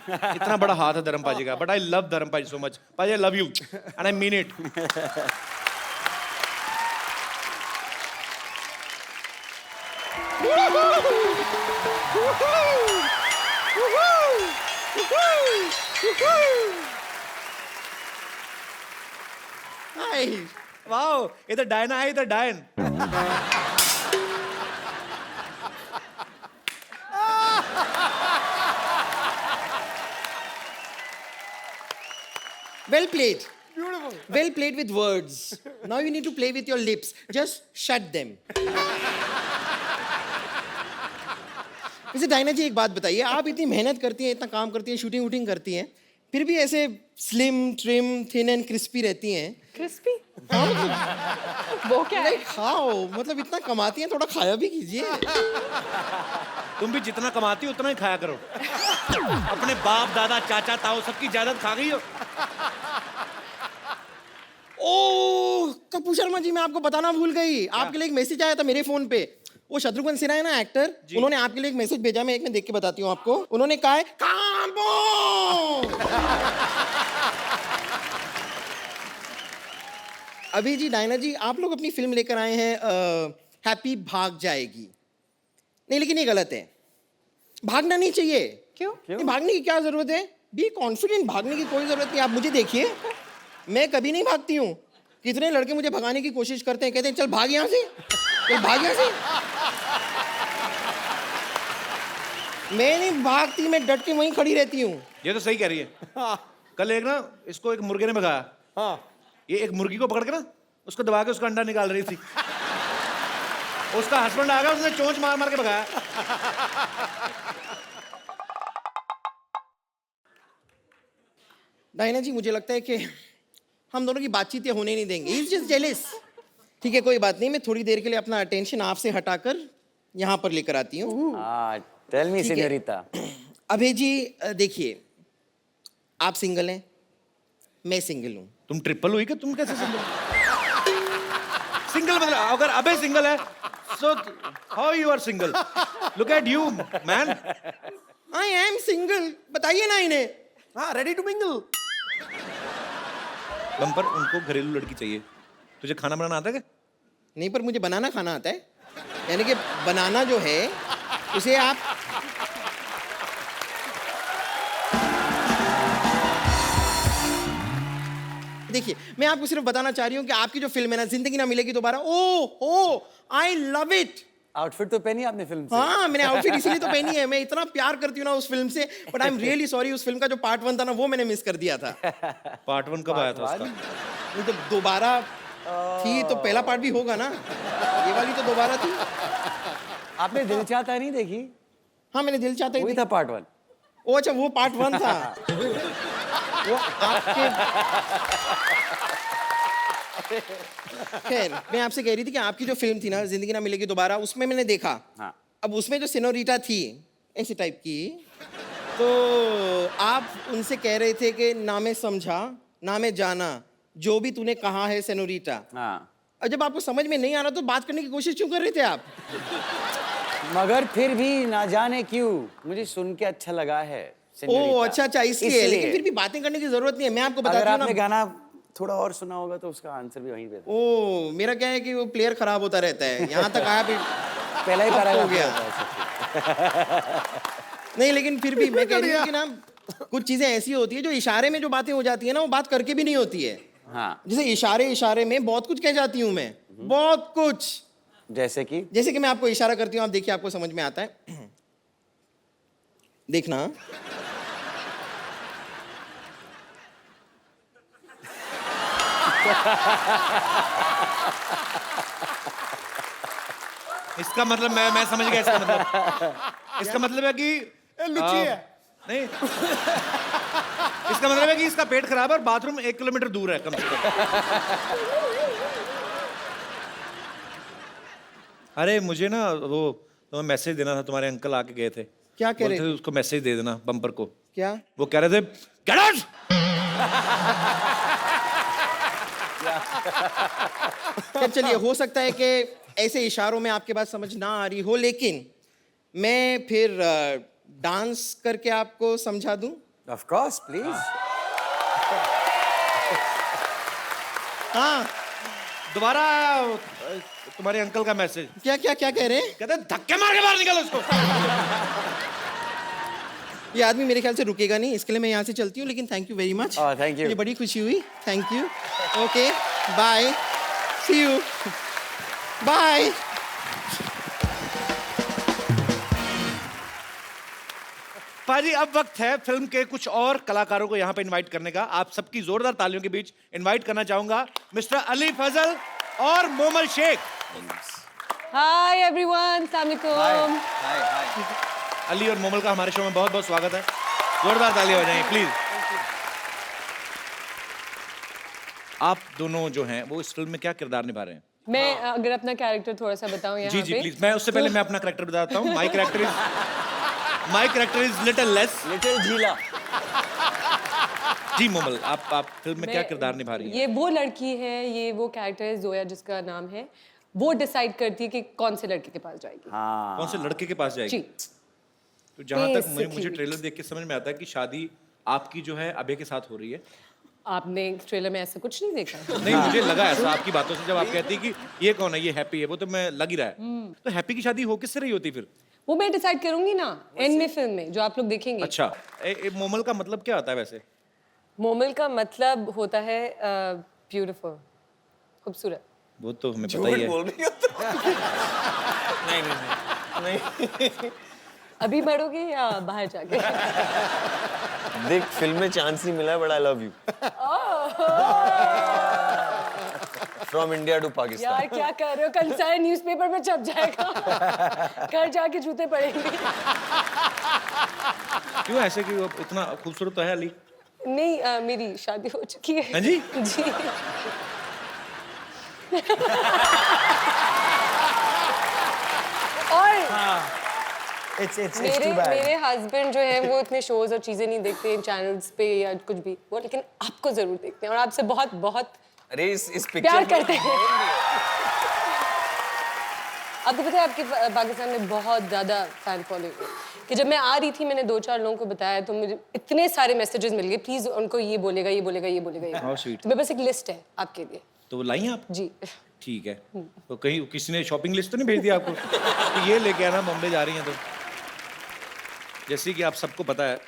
इतना बड़ा हाथ है धर्म पाजी का। बट आई लव धर्म पाजी सो मच। पाजी, आई love you and I mean it. Wow, इधर डायना है, इधर डायन। Well played. Beautiful. Well played with words. Now you need to play with your lips. Just shut them. वैसे डायना जी एक बात बताइए, आप इतनी मेहनत करती हैं, इतना काम करती हैं, शूटिंग वूटिंग करती हैं, फिर भी ऐसे slim trim thin and crispy रहती हैं। Crispy? हाँ, मतलब वो क्या है? लाइक खाओ, मतलब इतना कमाती हैं, थोड़ा खाया भी कीजिए। तुम भी जितना कमाती हो उतना ही खाया करो। अपने बाप दादा चाचा ताऊ सबकी जायदाद खा गई हो। ओह कपूर शर्मा जी, मैं आपको बताना भूल गई, आपके लिए एक मैसेज आया था मेरे फोन पे। वो शत्रुघ्न सिन्हा है ना एक्टर, उन्होंने आपके लिए एक मैसेज भेजा, मैं एक में देख के बताती हूँ आपको। उन्होंने कहा है कांबो। अभी जी डायना जी, आप लोग अपनी फिल्म लेकर आए हैं हैप्पी भाग जाएगी। नहीं, लेकिन ये गलत है, भागना नहीं चाहिए। क्यों? नहीं, भागने की क्या जरूरत है? बी कॉन्फिडेंट, भागने की कोई जरूरत नहीं। आप मुझे देखिए, मैं कभी नहीं भागती हूँ। कितने लड़के मुझे भगाने की कोशिश करते हैं, कहते हैं चल भाग यहाँ से, चल भाग यहाँ से। मैं नहीं भागती, मैं डट के वहीं खड़ी रहती हूँ। ये तो सही कह रही है। कल एक ना इसको एक मुर्गे ने भगाया। हाँ ये एक मुर्गी को पकड़ के ना उसको दबा के उसका अंडा निकाल रही थी। उसका हस्बैंड आ गया, उसने चोंच मार मार के भगाया। डायना जी, मुझे लगता है कि हम दोनों की बातचीत ये होने नहीं देंगे। He's just jealous। ठीक है, कोई बात नहीं, मैं थोड़ी देर के लिए अपना अटेंशन आपसे हटाकर यहाँ पर लेकर आती हूँ। टेल मी ठीक है। सेñorita। अभय जी, देखिए, आप सिंगल हैं, मैं सिंगल हूँ। तुम ट्रिपल हुई कि तुम कैसे सिंगल? सिंगल मतलब अगर अबे सिंगल है, so how you are single? Look at you, man. I am single, बताइए ना इन्हें। हाँ, रेडी टू मिंगल। बम्पर, उनको घरेलू लड़की चाहिए। तुझे खाना बनाना आता है क्या? नहीं, पर मुझे बनाना खाना आता है। यानी कि बनाना जो है उसे आप देखिए, मैं आपको सिर्फ बताना चाह रही हूँ कि आपकी जो फिल्म है ना, जिंदगी ना मिलेगी दोबारा, ओ आई लव इट। आउटफिट तो पहनी आपने फिल्म से? हाँ, मैंने आउटफिट इसीलिए तो पहनी है। मैं इतना प्यार करती हूँ ना उस फिल्म से, but I am really sorry, उस फिल्म का जो पार्ट 1 था ना, वो मैंने मिस कर दिया था। पार्ट 1 कब आया था उसका? वो तो दोबारा थी तो पहला पार्ट भी होगा ना, ये वाली तो दोबारा थी। आपने दिल चाहता नहीं देखी? हाँ, मैंने दिल चाहता ही वही थी। था पार्ट 1। ओ अच्छा, वो पार्ट 1 था। वो आपके खैर, मैं आपसे कह रही थी कि आपकी जो फिल्म थी ना, जिंदगी ना मिलेगी दोबारा, उसमें मैंने देखा। हाँ। अब उसमें जो सेनोरिटा थी ऐसे टाइप की, तो आप उनसे कह रहे थे कि ना मैं समझा ना मैं जाना, जो भी तूने कहा है सेनोरिटा। हाँ। और जब आपको समझ में नहीं आ रहा तो बात करने की कोशिश क्यों कर रहे थे आप? मगर फिर भी ना जाने क्यों मुझे सुन के अच्छा लगा है ओ señorita। अच्छा, इसलिए। लेकिन फिर भी बातें करने की जरूरत नहीं है, मैं आपको अगर बताती हूँ आपने ना। गाना थोड़ा और सुना होगा तो उसका आंसर भी वहीं पे था। ओ, मेरा क्या है कि वो प्लेयर खराब होता रहता है, यहाँ तक आया फिर पहला ही अब पैराग्राफ हो गया। नहीं, लेकिन फिर भी मैं कह रही हूँ कि ना, कुछ चीजें ऐसी होती है जो इशारे में जो बातें हो जाती है ना, वो बात करके भी नहीं होती है। हाँ। जैसे इशारे में बहुत कुछ कह जाती हूँ मैं, बहुत कुछ। जैसे कि मैं आपको इशारा करती हूँ, आप देखिए, आपको समझ में आता है। देखना। इसका मतलब मैं समझ गया। इसका मतलब है कि लुच्ची है। नहीं, इसका मतलब है कि इसका पेट खराब है और बाथरूम 1 किलोमीटर दूर है कम से कम। अरे मुझे ना वो तुम्हें मैसेज देना था, तुम्हारे अंकल आके गए थे। क्या कह रहे बोलते थे उसको मैसेज दे देना बम्पर को। क्या? वो कह रहे थे गेट आउट। खैर चलिए, हो सकता है कि ऐसे इशारों में आपके बात समझ ना आ रही हो, लेकिन मैं फिर डांस करके आपको समझा दूं। Of course please. हाँ, दोबारा तुम्हारे अंकल का मैसेज। क्या क्या क्या कह रहे हैं? कहते धक्के मार के बाहर निकल उसको। ये आदमी मेरे ख्याल से रुकेगा नहीं, इसके लिए मैं यहाँ से चलती हूँ, लेकिन thank you very much. Thank you. मुझे बड़ी खुशी हुई, thank you. Okay, bye, see you, bye. पाजी, अब वक्त है फिल्म के कुछ और कलाकारों को यहाँ पे इनवाइट करने का। आप सबकी जोरदार तालियों के बीच इनवाइट करना चाहूंगा मिस्टर अली फजल और Momal Sheikh. Hi everyone, Assalamualaikum. Ali और मोमल का हमारे शो में बहुत बहुत स्वागत है। जोरदार तालियां हो जाएंगी प्लीज। आप दोनों जो हैं वो इस फिल्म में क्या किरदार निभा रहे हैं? मैं अगर अपना कैरेक्टर थोड़ा सा बताऊं यहाँ जी जी पे, प्लीज। मैं उससे पहले मैं अपना कैरेक्टर बताता हूँ। My character is little less. Little झीला। जी मोमल, आप फिल्म में क्या किरदार निभा रही हैं? ये वो लड़की है, ये वो कैरेक्टर है जोया जिसका नाम है, वो डिसाइड करती है कि कौन से लड़के के पास जाएगी। हाँ। कौन से लड़के के पास जाएगी? जी। तो जहां तक मुझे Basically. ट्रेलर देख के समझ में आता है कि शादी आपकी जो है अभय के साथ हो रही है। आपने ट्रेलर में ऐसा कुछ नहीं देखा? नहीं, मुझे लगा ऐसा आपकी बातों से, जब आप कहती कि ये कौन है, ये हैप्पी है, वो तो मैं लग ही रहा है। तो हैप्पी की शादी हो किससे रही होती फिर? वो मैं डिसाइड करूंगी ना एंड में, फिल्म में जो आप लोग देखेंगे। अच्छा, मोमल का मतलब क्या होता है वैसे? मोमल का मतलब होता है ब्यूटीफुल, खूबसूरत। वो तो हमें पता ही है। बोल रही हो तो। अभी मरोगे या बाहर जाके? देख फिल्म में चांस नहीं मिला, but I love you. From India to Pakistan. यार क्या कर रहे हो? कल सारे न्यूज़पेपर में छप जाएगा। घर जाके जूते पड़ेंगे। क्यों ऐसे, कि वो इतना खूबसूरत तो है अली? नहीं, मेरी शादी हो चुकी है। हाँ जी? जी। और It's मेरे too bad. मेरे हस्बैंड जो है वो इतने शोज और चीजें नहीं देखते हैं चैनल्स पे या कुछ भी, वो लेकिन आपको जरूर देखते हैं और आपसे बहुत बहुत अरे इस प्यार पिक्चर करते हैं। आपको पता है आपके पाकिस्तान में बहुत ज्यादा फैन फॉलोइंग है कि जब मैं आ रही थी मैंने 2-4 लोगों को बताया तो मुझे इतने सारे मैसेजेस मिल गए, प्लीज उनको ये बोलेगा ये बोलेगा ये बोलेगा ये। How sweet. तो मेरे पास एक लिस्ट है आपके लिए। तो वो लाई आप? जी। ठीक है। तो कहीं किसी ने शॉपिंग लिस्ट तो नहीं भेज दिया आपको कि ये लेके आना, बॉम्बे जा रही हैं? तो जैसे कि आप सबको पता है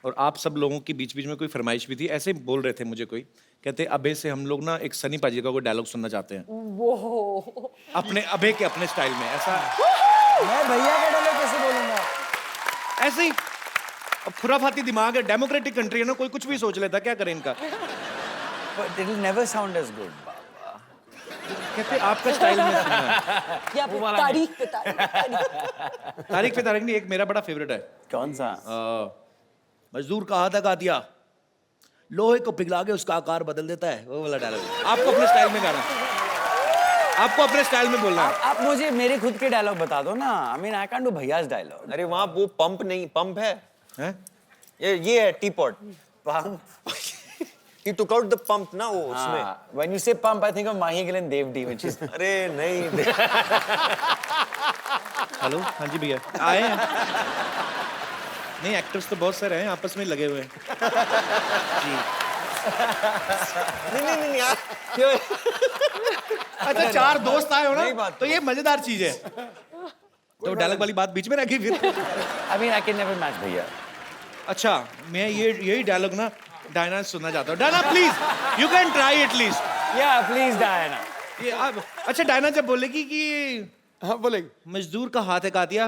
और आप सब लोगों के बीच बीच में कोई फरमाइश भी थी, ऐसे बोल रहे थे मुझे कोई, कहते अबे से हम लोग ना एक सनी पाजी का कोई डायलॉग सुनना चाहते हैं वो अपने अबे के अपने स्टाइल में। ऐसा मैं भैया का डायलॉग कैसे बोलूंगा? ऐसे ही अब खुराफाती दिमाग है, डेमोक्रेटिक कंट्री है ना, कोई कुछ भी सोच लेता, क्या करें इनका। But it will never sound as good. कहते आपका स्टाइल में सुनना है। या तारीख पे तारीख। तारीख पे तारीख नहीं, एक मेरा बड़ा फेवरेट है। कौन सा? मजदूर का हाथ का दिया, लोहे को पिघला के उसका आकार बदल देता है, वो वाला डायलॉग। आपको अपने स्टाइल में गाना, आपको अपने स्टाइल में बोलना है। आप मुझे मेरे खुद के डायलॉग बता दो ना। I mean I can't do भैया's डायलॉग। अरे वहाँ वो पंप नहीं, पंप है, हैं? ये है T pot. He took out the pump ना वो उसमें। When you say pump, I think of Mahi Gill and Dev D, which is अरे नहीं। हेलो, हाँ जी भैया आए हैं। नहीं, एक्टर्स तो बहुत सारे हैं, आपस में लगे हुए हैं जी। नहीं यार, क्यों? अच्छा, 4 दोस्त आए हो नहीं ना, बात तो ये मजेदार चीज है। तो डायलॉग वाली बात बीच में रखी फिर। I mean I can never match भैया। अच्छा, मैं यही डायलॉग ना डायना से सुनना चाहता हूँ। Diana please, you can try at least. Yeah, please Diana। ये अब अच्छा, डायना जब बोलेगी कि हाँ बोलेंगे। मजदूर का हाथ है कातिया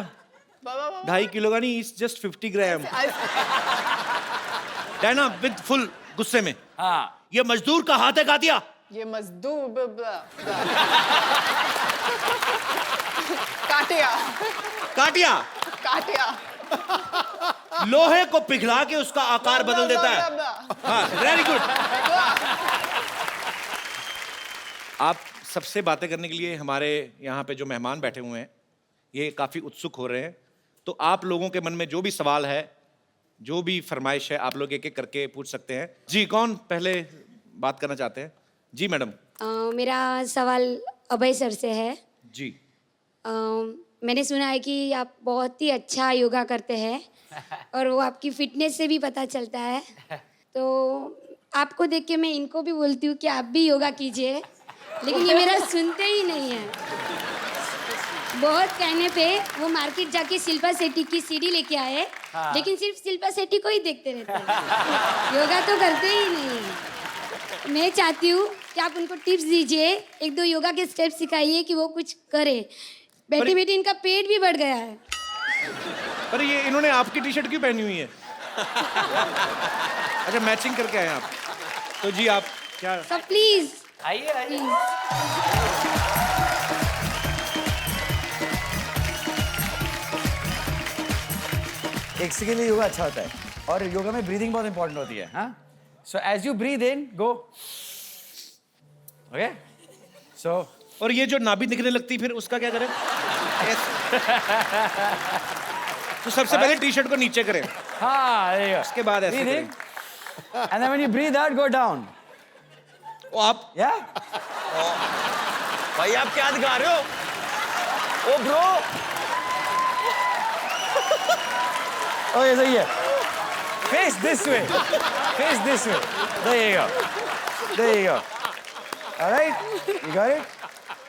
2.5 किलो का नहीं, it's just 50 gram. Diana with full गुस्से में, हाँ। ये मजदूर का हाथ है कातिया, ये मजदूर काटिया काटिया काटिया लोहे को पिघला के उसका आकार बदल देता है। हाँ, वेरी गुड। आप सबसे बातें करने के लिए हमारे यहाँ पे जो मेहमान बैठे हुए हैं ये काफी उत्सुक हो रहे हैं, तो आप लोगों के मन में जो भी सवाल है, जो भी फरमाइश है, आप लोग एक एक करके पूछ सकते हैं। जी, कौन पहले बात करना चाहते हैं? जी मैडम। मेरा सवाल अभय सर से है। जी। मैंने सुना है कि आप बहुत ही अच्छा योगा करते हैं और वो आपकी फिटनेस से भी पता चलता है, तो आपको देख के मैं इनको भी बोलती हूँ कि आप भी योगा कीजिए, लेकिन ये मेरा सुनते ही नहीं है। बहुत कहने पे वो मार्केट जाके शिल्पा शेट्टी की सीडी लेके आए, लेकिन सिर्फ शिल्पा शेट्टी को ही देखते रहते हैं, योगा तो करते ही नहीं है। मैं चाहती हूँ कि आप उनको टिप्स दीजिए, 1-2 योगा के स्टेप सिखाइए कि वो कुछ करे। बैठी बैठी इनका पेट भी बढ़ गया है। पर ये इन्होंने आपकी टी शर्ट क्यों पहनी हुई है? अच्छा, मैचिंग करके आए आप। तो जी आप क्या? सब प्लीज आइए। एक सेकंड में योगा अच्छा होता है और योगा में ब्रीदिंग बहुत इंपॉर्टेंट होती है। हाँ, so as you breathe in go, okay, so और ये जो नाभि दिखने लगती फिर उसका क्या करें? तो सबसे पहले टी शर्ट को नीचे करें, हाँ, उसके बाद ऐसे करें। And then when you breathe out go down. ओ आप या भाई आप क्या दिखा रहे हो? ओ ब्रो, ओके सही है। Face this way, face this way, there you go, there you go, alright, you got it.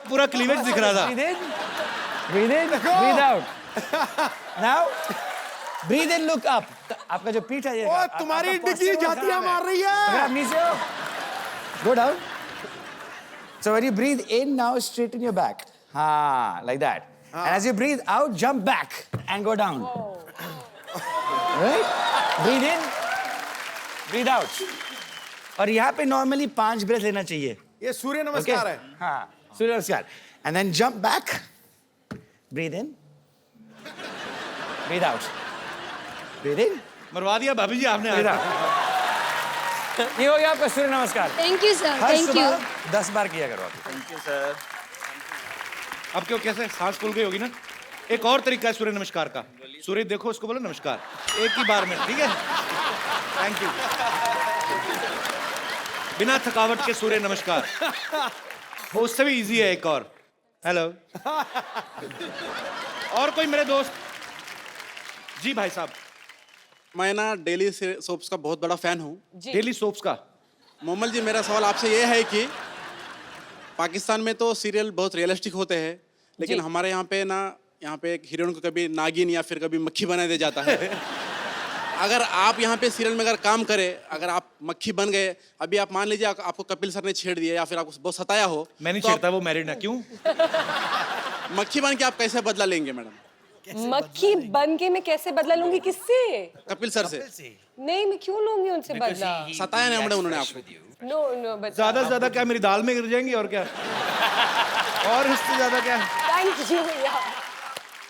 पूरा क्लीवेज दिख रहा था। Breathe in, breathe out. Now, breathe in, look up. आपका जो पीठ है ये, ओ तुम्हारी डिग्री जातियां मार रही है। अगर आप नीचे हो, go down. So when you breathe in, now straighten your back. हाँ, like that. And as you breathe out, jump back and go down. Breathe in, breathe out. और यहाँ पे नॉर्मली 5 ब्रेथ लेना चाहिए। ये सूर्य नमस्कार है। हाँ, Surya Namaskar. And then jump back, breathe in, breathe out, breathe in, मरवा दिया भाभी जी आपने। Breathe out. ये हो गया आपका Surya Namaskar. Thank you sir, हर थैंक यू। सुबह 10 बार किया करो आप। Thank you sir. अब क्यों कैसे सांस खुल गई होगी ना। एक और तरीका है सूर्य नमस्कार का। सूर्य देखो, उसको बोलो नमस्कार एक ही बार में, ठीक है। Thank you. बिना थकावट के सूर्य नमस्कार। वो उससे भी इजी है। एक और हेलो। और कोई मेरे दोस्त? जी भाई साहब। मैं ना डेली सोप्स का बहुत बड़ा फैन हूँ। डेली सोप्स का? मोमल जी, मेरा सवाल आपसे ये है कि पाकिस्तान में तो सीरियल बहुत रियलिस्टिक होते हैं, लेकिन हमारे यहाँ पे एक हीरोइन को कभी नागिन या फिर कभी मक्खी बना दिया जाता है। अगर आप यहाँ पे सीरियल में अगर काम करें, अगर आप मक्खी बन गए, अभी आप मान लीजिए आपको कपिल सर ने छेड़ दिया या फिर आपको बहुत सताया हो, मैं नहीं तो छेड़ता, वो मैरिड है। क्यों? मक्खी बन के आप कैसे बदला लेंगे मैडम? मक्खी बन के मैं कैसे बदला लूंगी? किससे? कपिल सर से। नहीं, मैं क्यों लूंगी उनसे बदला? सताया नहीं मैडम उन्होंने आपको? नो नो, बता। ज्यादा से ज्यादा क्या मेरी दाल में गिर जाएंगी और क्या? और इससे ज्यादा क्या? थैंक यू यार।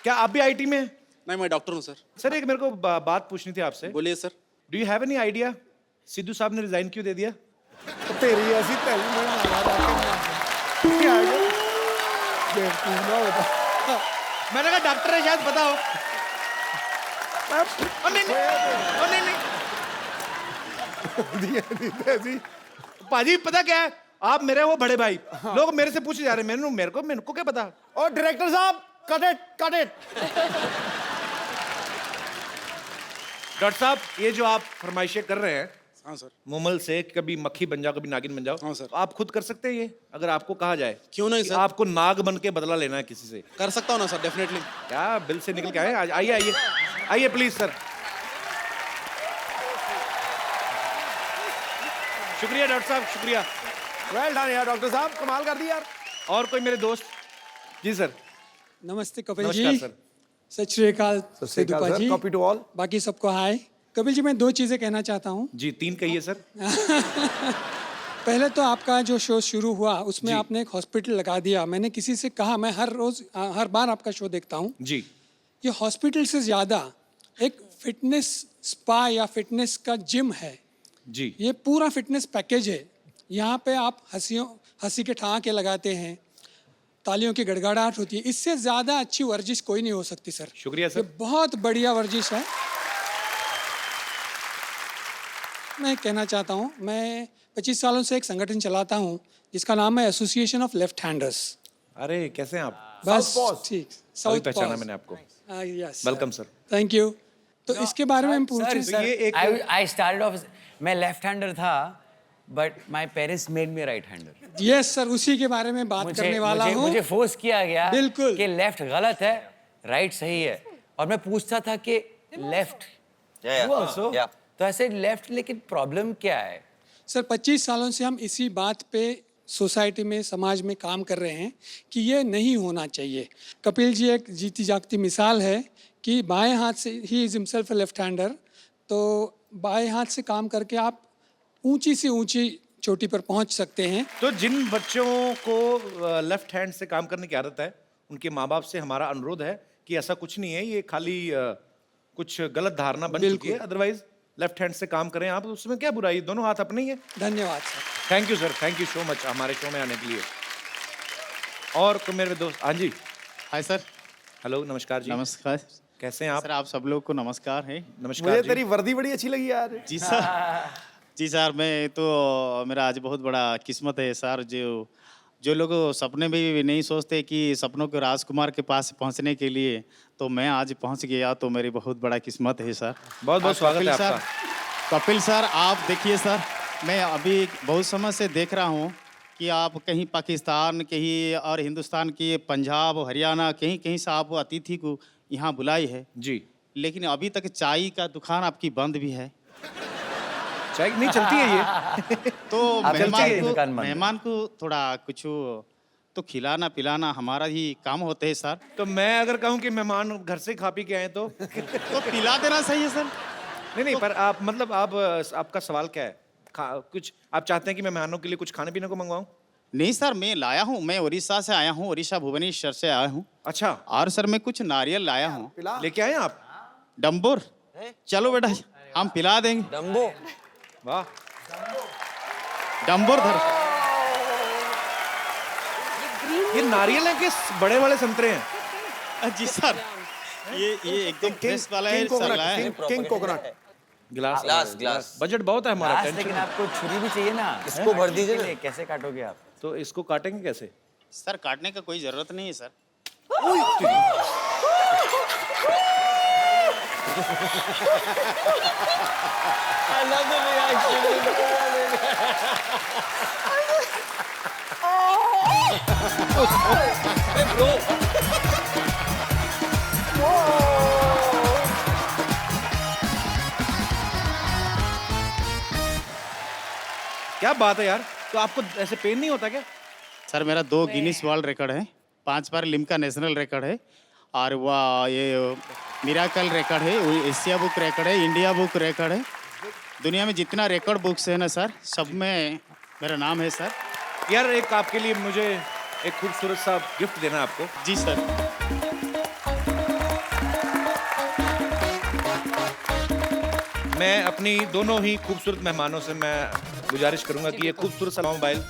क्या आप भी आईटी में हैं? नहीं, मैं डॉक्टर हूँ सर। सर एक मेरे को बात पूछनी थी आपसे। बोलिए sir. Do you have any idea Sidhu साहब ने रिजाइन क्यों दे दिया? तेरी ऐसी तैली नहीं मैंने कहा डॉक्टर है, शायद पता हो। नहीं। पाजी पता क्या है, आप मेरे वो बड़े भाई। लोग मेरे से पूछे जा रहे हैं, मेरे को क्या पता। और डायरेक्टर साहब, कट इट। डॉक्टर साहब, ये जो आप फरमाइशें कर रहे हैं, हाँ सर, मोमल से कभी मक्खी बन जाओ, कभी नागिन बन जाओ, हाँ सर, तो आप खुद कर सकते हैं ये? अगर आपको कहा जाए क्यों नहीं सर? आपको नाग बन के बदला लेना है किसी से, कर सकता हूँ ना सर, डेफिनेटली। क्या बिल से निकल के आए? आइए आइए आइए प्लीज सर। शुक्रिया डॉक्टर साहब, शुक्रिया। वेल डन यार डॉक्टर साहब, कमाल कर दी यार। और कोई मेरे दोस्त? जी सर। नमस्ते कपिल नमस्कार जी। सर। सत श्री अकाल Sidhu paaji. Copy to all. बाकी सबको हाय। कपिल जी, मैं 2 चीजें कहना चाहता हूँ। जी 3 कहिए सर। पहले तो आपका जो शो शुरू हुआ उसमें आपने एक हॉस्पिटल लगा दिया। मैंने किसी से कहा, मैं हर बार आपका शो देखता हूँ जी। ये हॉस्पिटल से ज्यादा एक फिटनेस स्पा या फिटनेस का जिम है जी। ये पूरा फिटनेस पैकेज है। यहाँ पे आप हंसी के ठहाके लगाते हैं, तालियों की गड़गड़ाहट होती है। इससे ज्यादा अच्छी वर्जिश कोई नहीं हो सकती सर। शुक्रिया सर। ये बहुत बढ़िया वर्जिश है। मैं कहना चाहता हूँ, मैं 25 सालों से एक संगठन चलाता हूँ जिसका नाम है एसोसिएशन ऑफ लेफ्ट हैंडर्स। अरे कैसे हैं आप? बस ठीक। अभी पहचाना मैंने आपको। Yes, welcome sir. Thank you. तो इसके बारे में हम पूछें। आई स्टार्टेड ऑफ, मैं लेफ्ट हैंडर था but my parents made me right hander. Yes sir, उसी के बारे में बात करने वाला हूँ। मुझे फोर्स किया गया बिल्कुल कि लेफ्ट गलत है, राइट सही है, और मैं पूछता था कि लेफ्ट तो ऐसे लेफ्ट, लेकिन प्रॉब्लम क्या है? सर 25 सालों से हम इसी बात पे सोसाइटी में, समाज में काम कर रहे हैं कि ये नहीं होना चाहिए। कपिल जी एक जीती जागती मिसाल है कि बाएं हाथ से, he is himself a left hander, तो बाएं हाथ से काम करके आप ऊंची से ऊंची चोटी पर पहुंच सकते हैं। तो जिन बच्चों को लेफ्ट हैंड से काम करने की आदत है, उनके माँ बाप से हमारा अनुरोध है कि ऐसा कुछ नहीं है, ये खाली कुछ गलत धारणा बन चुकी है। अदरवाइज लेफ्ट हैंड से काम करें आप, उसमें क्या बुराई, दोनों हाथ अपने ही है। धन्यवाद sir. Thank you sir, thank you so much हमारे शो में आने के लिए। और तो मेरे दोस्त, हाँ जी। Hi sir. हेलो, नमस्कार जी। नमस्कार। कैसे हैं आप? सर आप सब लोग को नमस्कार है। नमस्कार। मुझे तेरी वर्दी बड़ी अच्छी लगी यार। जी सर। जी सर, मैं तो, मेरा आज बहुत बड़ा किस्मत है सर। जो लोग सपने में भी नहीं सोचते कि सपनों के राजकुमार के पास पहुंचने के लिए, तो मैं आज पहुंच गया, तो मेरी बहुत बड़ा किस्मत है सर। बहुत बहुत स्वागत है आपका। कपिल सर, आप देखिए सर, मैं अभी बहुत समय से देख रहा हूं कि आप कहीं पाकिस्तान, कहीं और हिंदुस्तान की पंजाब, हरियाणा, कहीं कहीं से आप अतिथि को यहाँ बुलाई है जी, लेकिन अभी तक चाय का दुकान आपकी बंद भी है। चाय नहीं चलती है ये। तो मेहमान मेहमान को थोड़ा कुछ तो खिलाना पिलाना हमारा ही काम होते है सर। तो मैं अगर कहूँ कि मेहमान घर से खा पी के आए तो पिला देना सही है सर। नहीं पर आप मतलब आप आपका सवाल क्या है? कुछ आप चाहते हैं कि मैं मेहमानों के लिए कुछ खाने पीने को मंगवाऊं? नहीं सर, मैं लाया हूँ, मैं उड़ीसा से आया हूँ, उड़ीसा भुवनेश्वर से आया हूँ। अच्छा। और सर मैं कुछ नारियल लाया हूँ। लेके आए आप? डम्बोर, चलो बेटा हम पिला देंगे। डम्बो, वाह, डम्बोर धर। ये नारियल है कि बड़े वाले संतरे हैं? जी सर, ये एकदम फ्रेश वाला है, सर लाया है। King coconut. ग्लास। बजट बहुत है हमारा। ग्लास, लेकिन आपको छुरी भी चाहिए ना, इसको भर दीजिए ना। कैसे काटोगे आप? तो इसको काटेंगे कैसे? सर काटने का कोई जरूरत नहीं है सर। क्या बात है यार, तो आपको ऐसे पेन नहीं होता क्या? सर मेरा 2 गिनीज वर्ल्ड रिकॉर्ड है, 5 बार लिम्का नेशनल रिकॉर्ड है, और वह ये मिराकल रिकॉर्ड है, एशिया बुक रिकॉर्ड है, इंडिया बुक रिकॉर्ड है। दुनिया में जितना रिकॉर्ड बुक्स है ना सर, सब में मेरा नाम है सर। यार एक आपके लिए मुझे एक खूबसूरत सा गिफ्ट देना है आपको। जी सर। मैं अपनी दोनों ही खूबसूरत मेहमानों से मैं गुजारिश करूंगा कि ये खूबसूरत सा मोबाइल,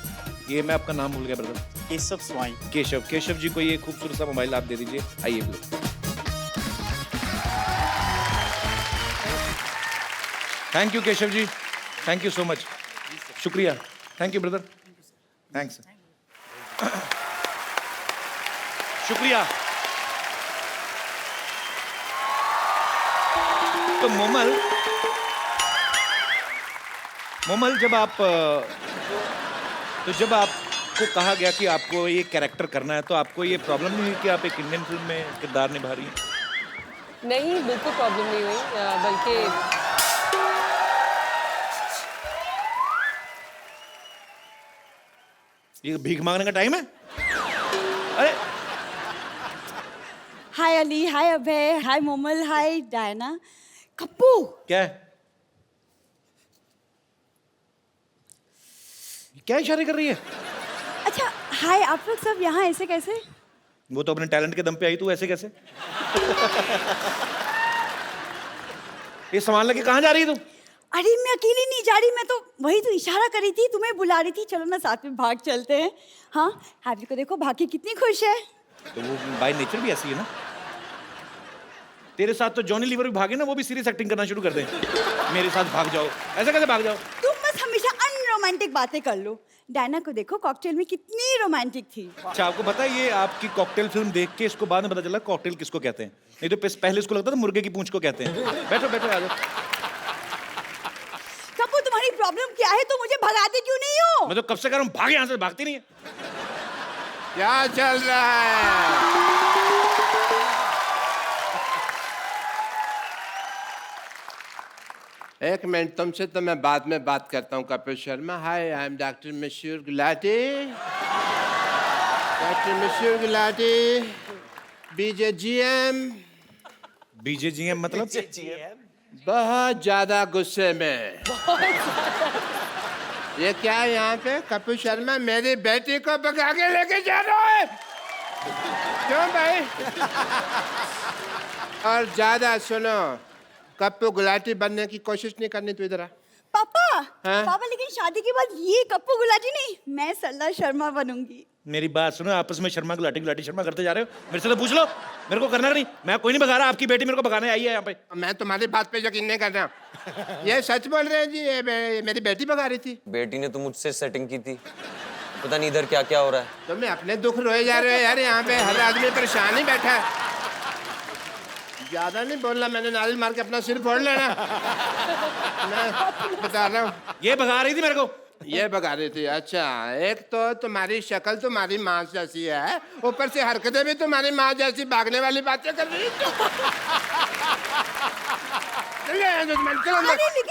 ये मैं आपका नाम भूल गया ब्रदर। केशव स्वाई। केशव जी को ये खूबसूरत सा मोबाइल आप दे दीजिए। आइए please. Thank you Keshav ji, thank you so much, शुक्रिया, थैंक यू ब्रदर, थैंक्स, शुक्रिया। तो मोमल जब आपको कहा गया कि आपको ये कैरेक्टर करना है, तो आपको ये प्रॉब्लम नहीं हुई कि आप एक इंडियन फिल्म में किरदार निभा रही हैं? नहीं, बिल्कुल प्रॉब्लम नहीं हुई, बल्कि ये भीख मांगने का टाइम है? अरे हाय अली, हाय अभय, हाय मोमल, हाय डायना। कप्पू, क्या है? क्या इशारे कर रही है? अच्छा हाय, आप लोग सब यहाँ ऐसे कैसे? वो तो अपने टैलेंट के दम पे आई, तू ऐसे कैसे? ये सामान लेके कहाँ जा रही है तू? अरे मैं अकेली नहीं जा रही, मैं तो वही तो इशारा करी थी, तुम्हें बुला रही थी, चलो ना साथ में भाग चलते हैं। हाँ, हैप्पी को देखो, भाग के कितनी खुश है। तो वो बाय नेचर भी ऐसी है ना। तेरे साथ तो जॉनी लीवर भी भागे ना, वो भी सीरियस एक्टिंग करना शुरू कर दे। मेरे साथ भाग जाओ, ऐसे कैसे भाग जाओ? तुम बस हमेशा अनरोमांटिक बातें कर लो। डायना को देखो, कॉकटेल में कितनी रोमांटिक थी। अच्छा, आपको पता है ये आपकी कॉकटेल फिल्म देख के इसको बाद में पता चला कॉकटेल किसको कहते हैं। नहीं तो पहले इसको लगता था मुर्गे की पूंछ को कहते हैं। बैठो बैठो, आ जाओ। कप्पू, तुम्हारी प्रॉब्लम क्या है? तुम मुझे भगाते क्यों नहीं हो? मैं तो कब से कह रहा हूँ भाग यहाँ से, भागती नहीं है। क्या चल रहा है? एक मिनट, तुमसे तो मैं बाद में बात करता हूँ कपिल शर्मा। हाय, आई एम डॉक्टर मशहूर गुलाटी। डॉक्टर मशहूर गुलाटी, बीजेजीएम। बीजेजीएम मतलब? बहुत ज्यादा गुस्से में। ये क्या है यहाँ पे? कपिल शर्मा मेरी बेटी को भगा के लेके जा रहा है। क्यों भाई? और ज्यादा सुनो, कप्पू गुलाटी बनने की कोशिश नहीं करनी। तू इधर आ। पापा, हाँ? पापा, लेकिन शादी के बाद ये कप्पू गुलाटी नहीं, मैं सरला शर्मा बनूंगी। मेरी बात सुनो, आपस में शर्मा गुलाटी शर्मा करते जा रहे हो। मेरे से तो पूछ लो, मेरे को करना नहीं। मैं कोई नहीं भगा रहा, आपकी बेटी मेरे को भगाने आई है यहाँ पे। मैं तुम्हारी बात पे यकीन नहीं कर रहा। ये सच बोल रहे हैं जी, ये मेरी बेटी भगा रही थी। बेटी ने तो मुझसे सेटिंग की थी, पता नहीं इधर क्या क्या हो रहा है। तो मैं अपने दुख रोए जा रहे हो यार, यहाँ पे हर आदमी परेशान ही बैठा है। ज्यादा नहीं बोलना, मैंने नारियल मार के अपना सिर फोड़ लेना। मैं बता रहा हूँ, ये भगा रही थी मेरे को। ये भगा रही थी। अच्छा, एक तो तुम्हारी शक्ल तुम्हारी माँ जैसी है, ऊपर से हरकतें भी तुम्हारी माँ जैसी, भागने वाली बातें कर रही है। अरे लेकिन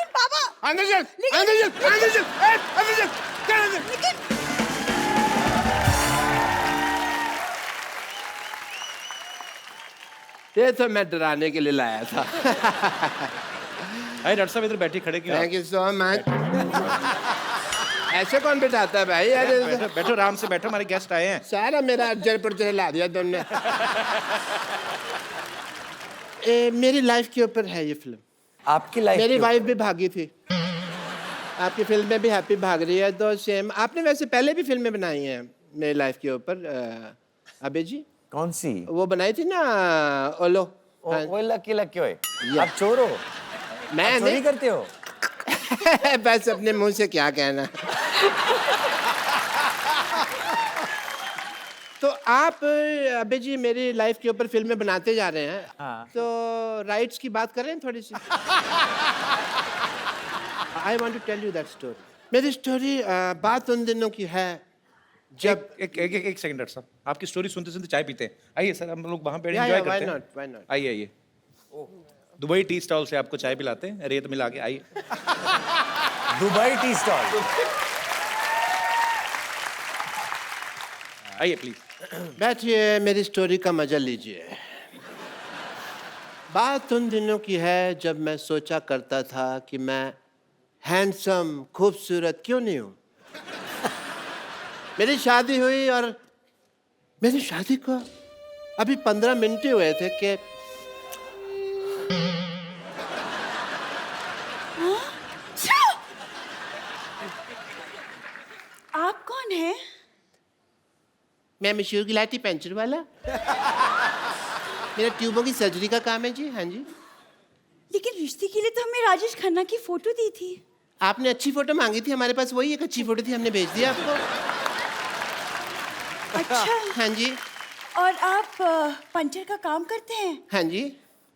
पापा, अंदर चल, अंदर चल, अंदर चल, अंदर चल, चल अंदर। ये तो मैं डराने के लिए लाया था। अरे डॉक्टर साहब इधर बैठिए, खड़े क्यों? Thank you so much. ऐसे कौन बिठाता है भाई? अरे बैठो बैठो, आराम से बैठो, हमारे गेस्ट आए हैं। सारा मेरा अज्जर पर चला दिया तुमने। मेरी लाइफ के ऊपर है ये फिल्म। आपकी लाइफ मेरी वाइफ भी भागी थी, आपकी फिल्म में भी हैप्पी भाग रही है, तो सेम। आपने वैसे पहले भी फिल्में बनाई हैं मेरी लाइफ के ऊपर, अबे जी। कौन सी? वो बनाई थी ना, ओलो। वो लकी लकी होए। आप चोर हो? मैं आप चोरी करते हो? बस अपने मुंह से क्या कहना। तो आप अबे जी मेरी लाइफ के ऊपर फिल्में बनाते जा रहे हैं, तो राइट्स की बात करें थोड़ी सी। I want to tell you that story. मेरी स्टोरी बात उन दिनों की है जब एक सेकंड डॉक्टर साहब, आपकी स्टोरी सुनते सुनते चाय पीते हैं। आइए सर, हम लोग वहाँ पे Yeah, एंजॉय yeah, why करते not, why हैं। not? आइए आइए, दुबई टी स्टॉल से आपको चाय पिलाते हैं, रेत मिला के। आइए। Dubai tea stall. आइए प्लीज। बैठिए, मेरी स्टोरी का मजा लीजिए। बात उन दिनों की है जब मैं सोचा करता था कि मैं हैंडसम, खूबसूरत क्यों नहीं हूं। मेरी शादी हुई और मेरी शादी को अभी 15 मिनट ही हुए थे कि आप कौन है? मैं मशहूर गिलाटी पेंचर वाला। मेरा ट्यूबों की सर्जरी का काम है जी। हाँ जी। लेकिन रिश्ते के लिए तो हमें राजेश खन्ना की फोटो दी थी। आपने अच्छी फोटो मांगी थी, हमारे पास वही एक अच्छी फोटो थी, हमने भेज दिया आपको। अच्छा। हाँ जी। और आप पंचर का काम करते हैं? हाँ जी।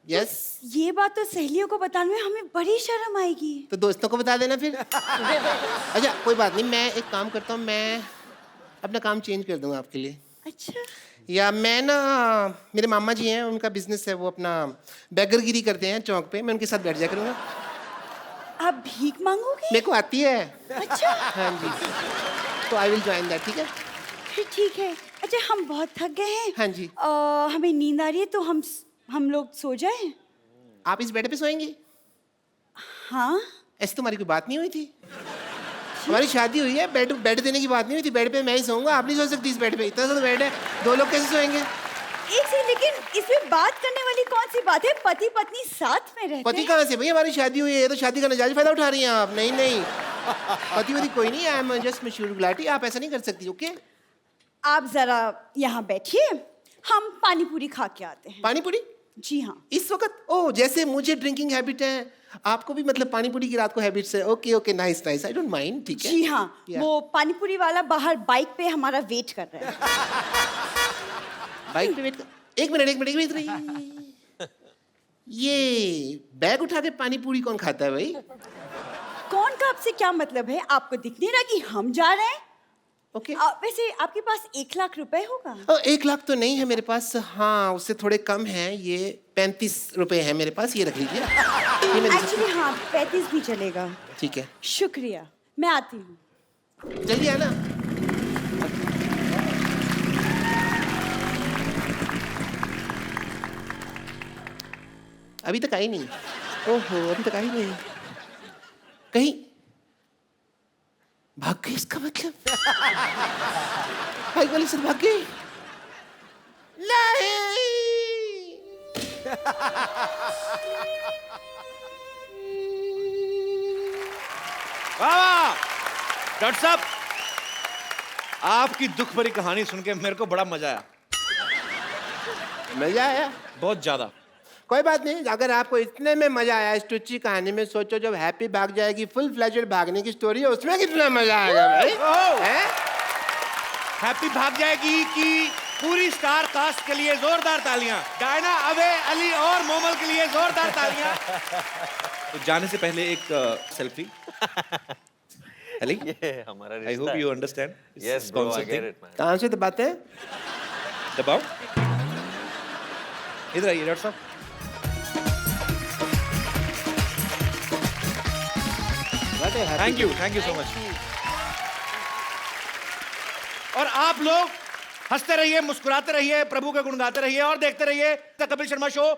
यस। ये बात तो सहेलियों को बताने में हमें बड़ी शर्म आएगी। तो दोस्तों को बता देना फिर। अच्छा कोई बात नहीं, मैं एक काम करता हूँ, मैं अपना काम चेंज कर दूंगा आपके लिए। अच्छा। या मैं ना, मेरे मामा जी हैं, उनका बिजनेस है, वो अपना बेगरगिरी करते हैं चौक पे, मैं उनके साथ बैठ जाया करूँगा। आप भीख मांगोगे? मेरे को आती है। अच्छा। हाँ जी। तो आई विल ज्वाइन दैट। ठीक है। फिर ठीक है। अच्छा हम बहुत थक गए हैं। हाँ जी। हमें नींद आ रही है, तो हम लोग सो जाएं? आप इस बेड पे सोएंगे? हाँ। ऐसी तुम्हारी कोई बात नहीं हुई थी? हमारी शादी हुई है, बेड देने की बात नहीं हुई थी। बेड पे मैं ही सोऊंगा, आप नहीं सो सकती इस बेड पे। इतना सा तो बेड है, दो लोग कैसे सोएंगे? एक सेकंड, लेकिन इसमें बात करने वाली कौन सी बात है? पति पत्नी साथ में रहते पति हैं। कहाँ से भाई? हमारी शादी हुई है, ये तो शादी का नाजायज फायदा उठा रही हैं आप। नहीं नहीं, पति वति कोई नहीं है। आई एम जस्ट मशहूर गुलाटी, आप ऐसा नहीं कर सकती। ओके। आप जरा यहाँ बैठिए, हम पानी पूरी खा के आते हैं। पानी पूरी? जी हाँ। इस वक्त? ओ, जैसे मुझे ड्रिंकिंग हैबिट है, आपको भी मतलब पानी पूरी की रात को हैबिट्स है। Okay okay, nice nice, I don't mind. ठीक है। जी हाँ। Yeah. वो पानी पूरी वाला बाहर बाइक पे हमारा वेट कर रहा है। बाइक पे वेट कर। एक मिनट रही। ये बैग उठा के पानी पूरी कौन खाता है भाई? कौन का आपसे क्या मतलब है? आपको दिख नहीं रहा कि हम जा रहे हैं? ओके। वैसे आपके पास 1 लाख रुपए होगा? 1 लाख तो नहीं है मेरे पास, हाँ उससे थोड़े कम है। ये 35 रुपए है मेरे पास, ये रख लीजिए। ये मेरे एक्चुअली हाँ, 35 भी चलेगा। ठीक है। शुक्रिया, मैं आती हूँ। जल्दी आना। अभी तक आई नहीं। ओहो, अभी तक आई नहीं। कहीं भाग गई इसका मतलब? भाई वाली से भाग गई? नहीं। वाह डॉक्टर साहब, आपकी दुख भरी कहानी सुन के मेरे को बड़ा मजा आया। मजा आया? बहुत ज्यादा। कोई बात नहीं, अगर आपको इतने में मजा आया इस टुच्ची कहानी में, सोचो जब हैप्पी भाग जाएगी, फुल फ्लेजेड भागने की स्टोरी है, उसमें कितना मजा आएगा भाई। हैं? हैप्पी भाग जाएगी कि पूरी स्टार कास्ट के लिए जोरदार तालियां। डायना, अबे, अली और मोमल के लिए जोरदार तालियां। तो जाने से पहले एक सेल्फी। अली, ये हमारा I hope you understand. Yes, bro, I get it, man. कहाँ से दबाते हैं? दबाओ। इधर आइए डॉक्टर साहब। Thank you so much. और आप लोग हंसते रहिए, मुस्कुराते रहिए, प्रभु के गुण गाते रहिए और देखते रहिए द कपिल शर्मा शो।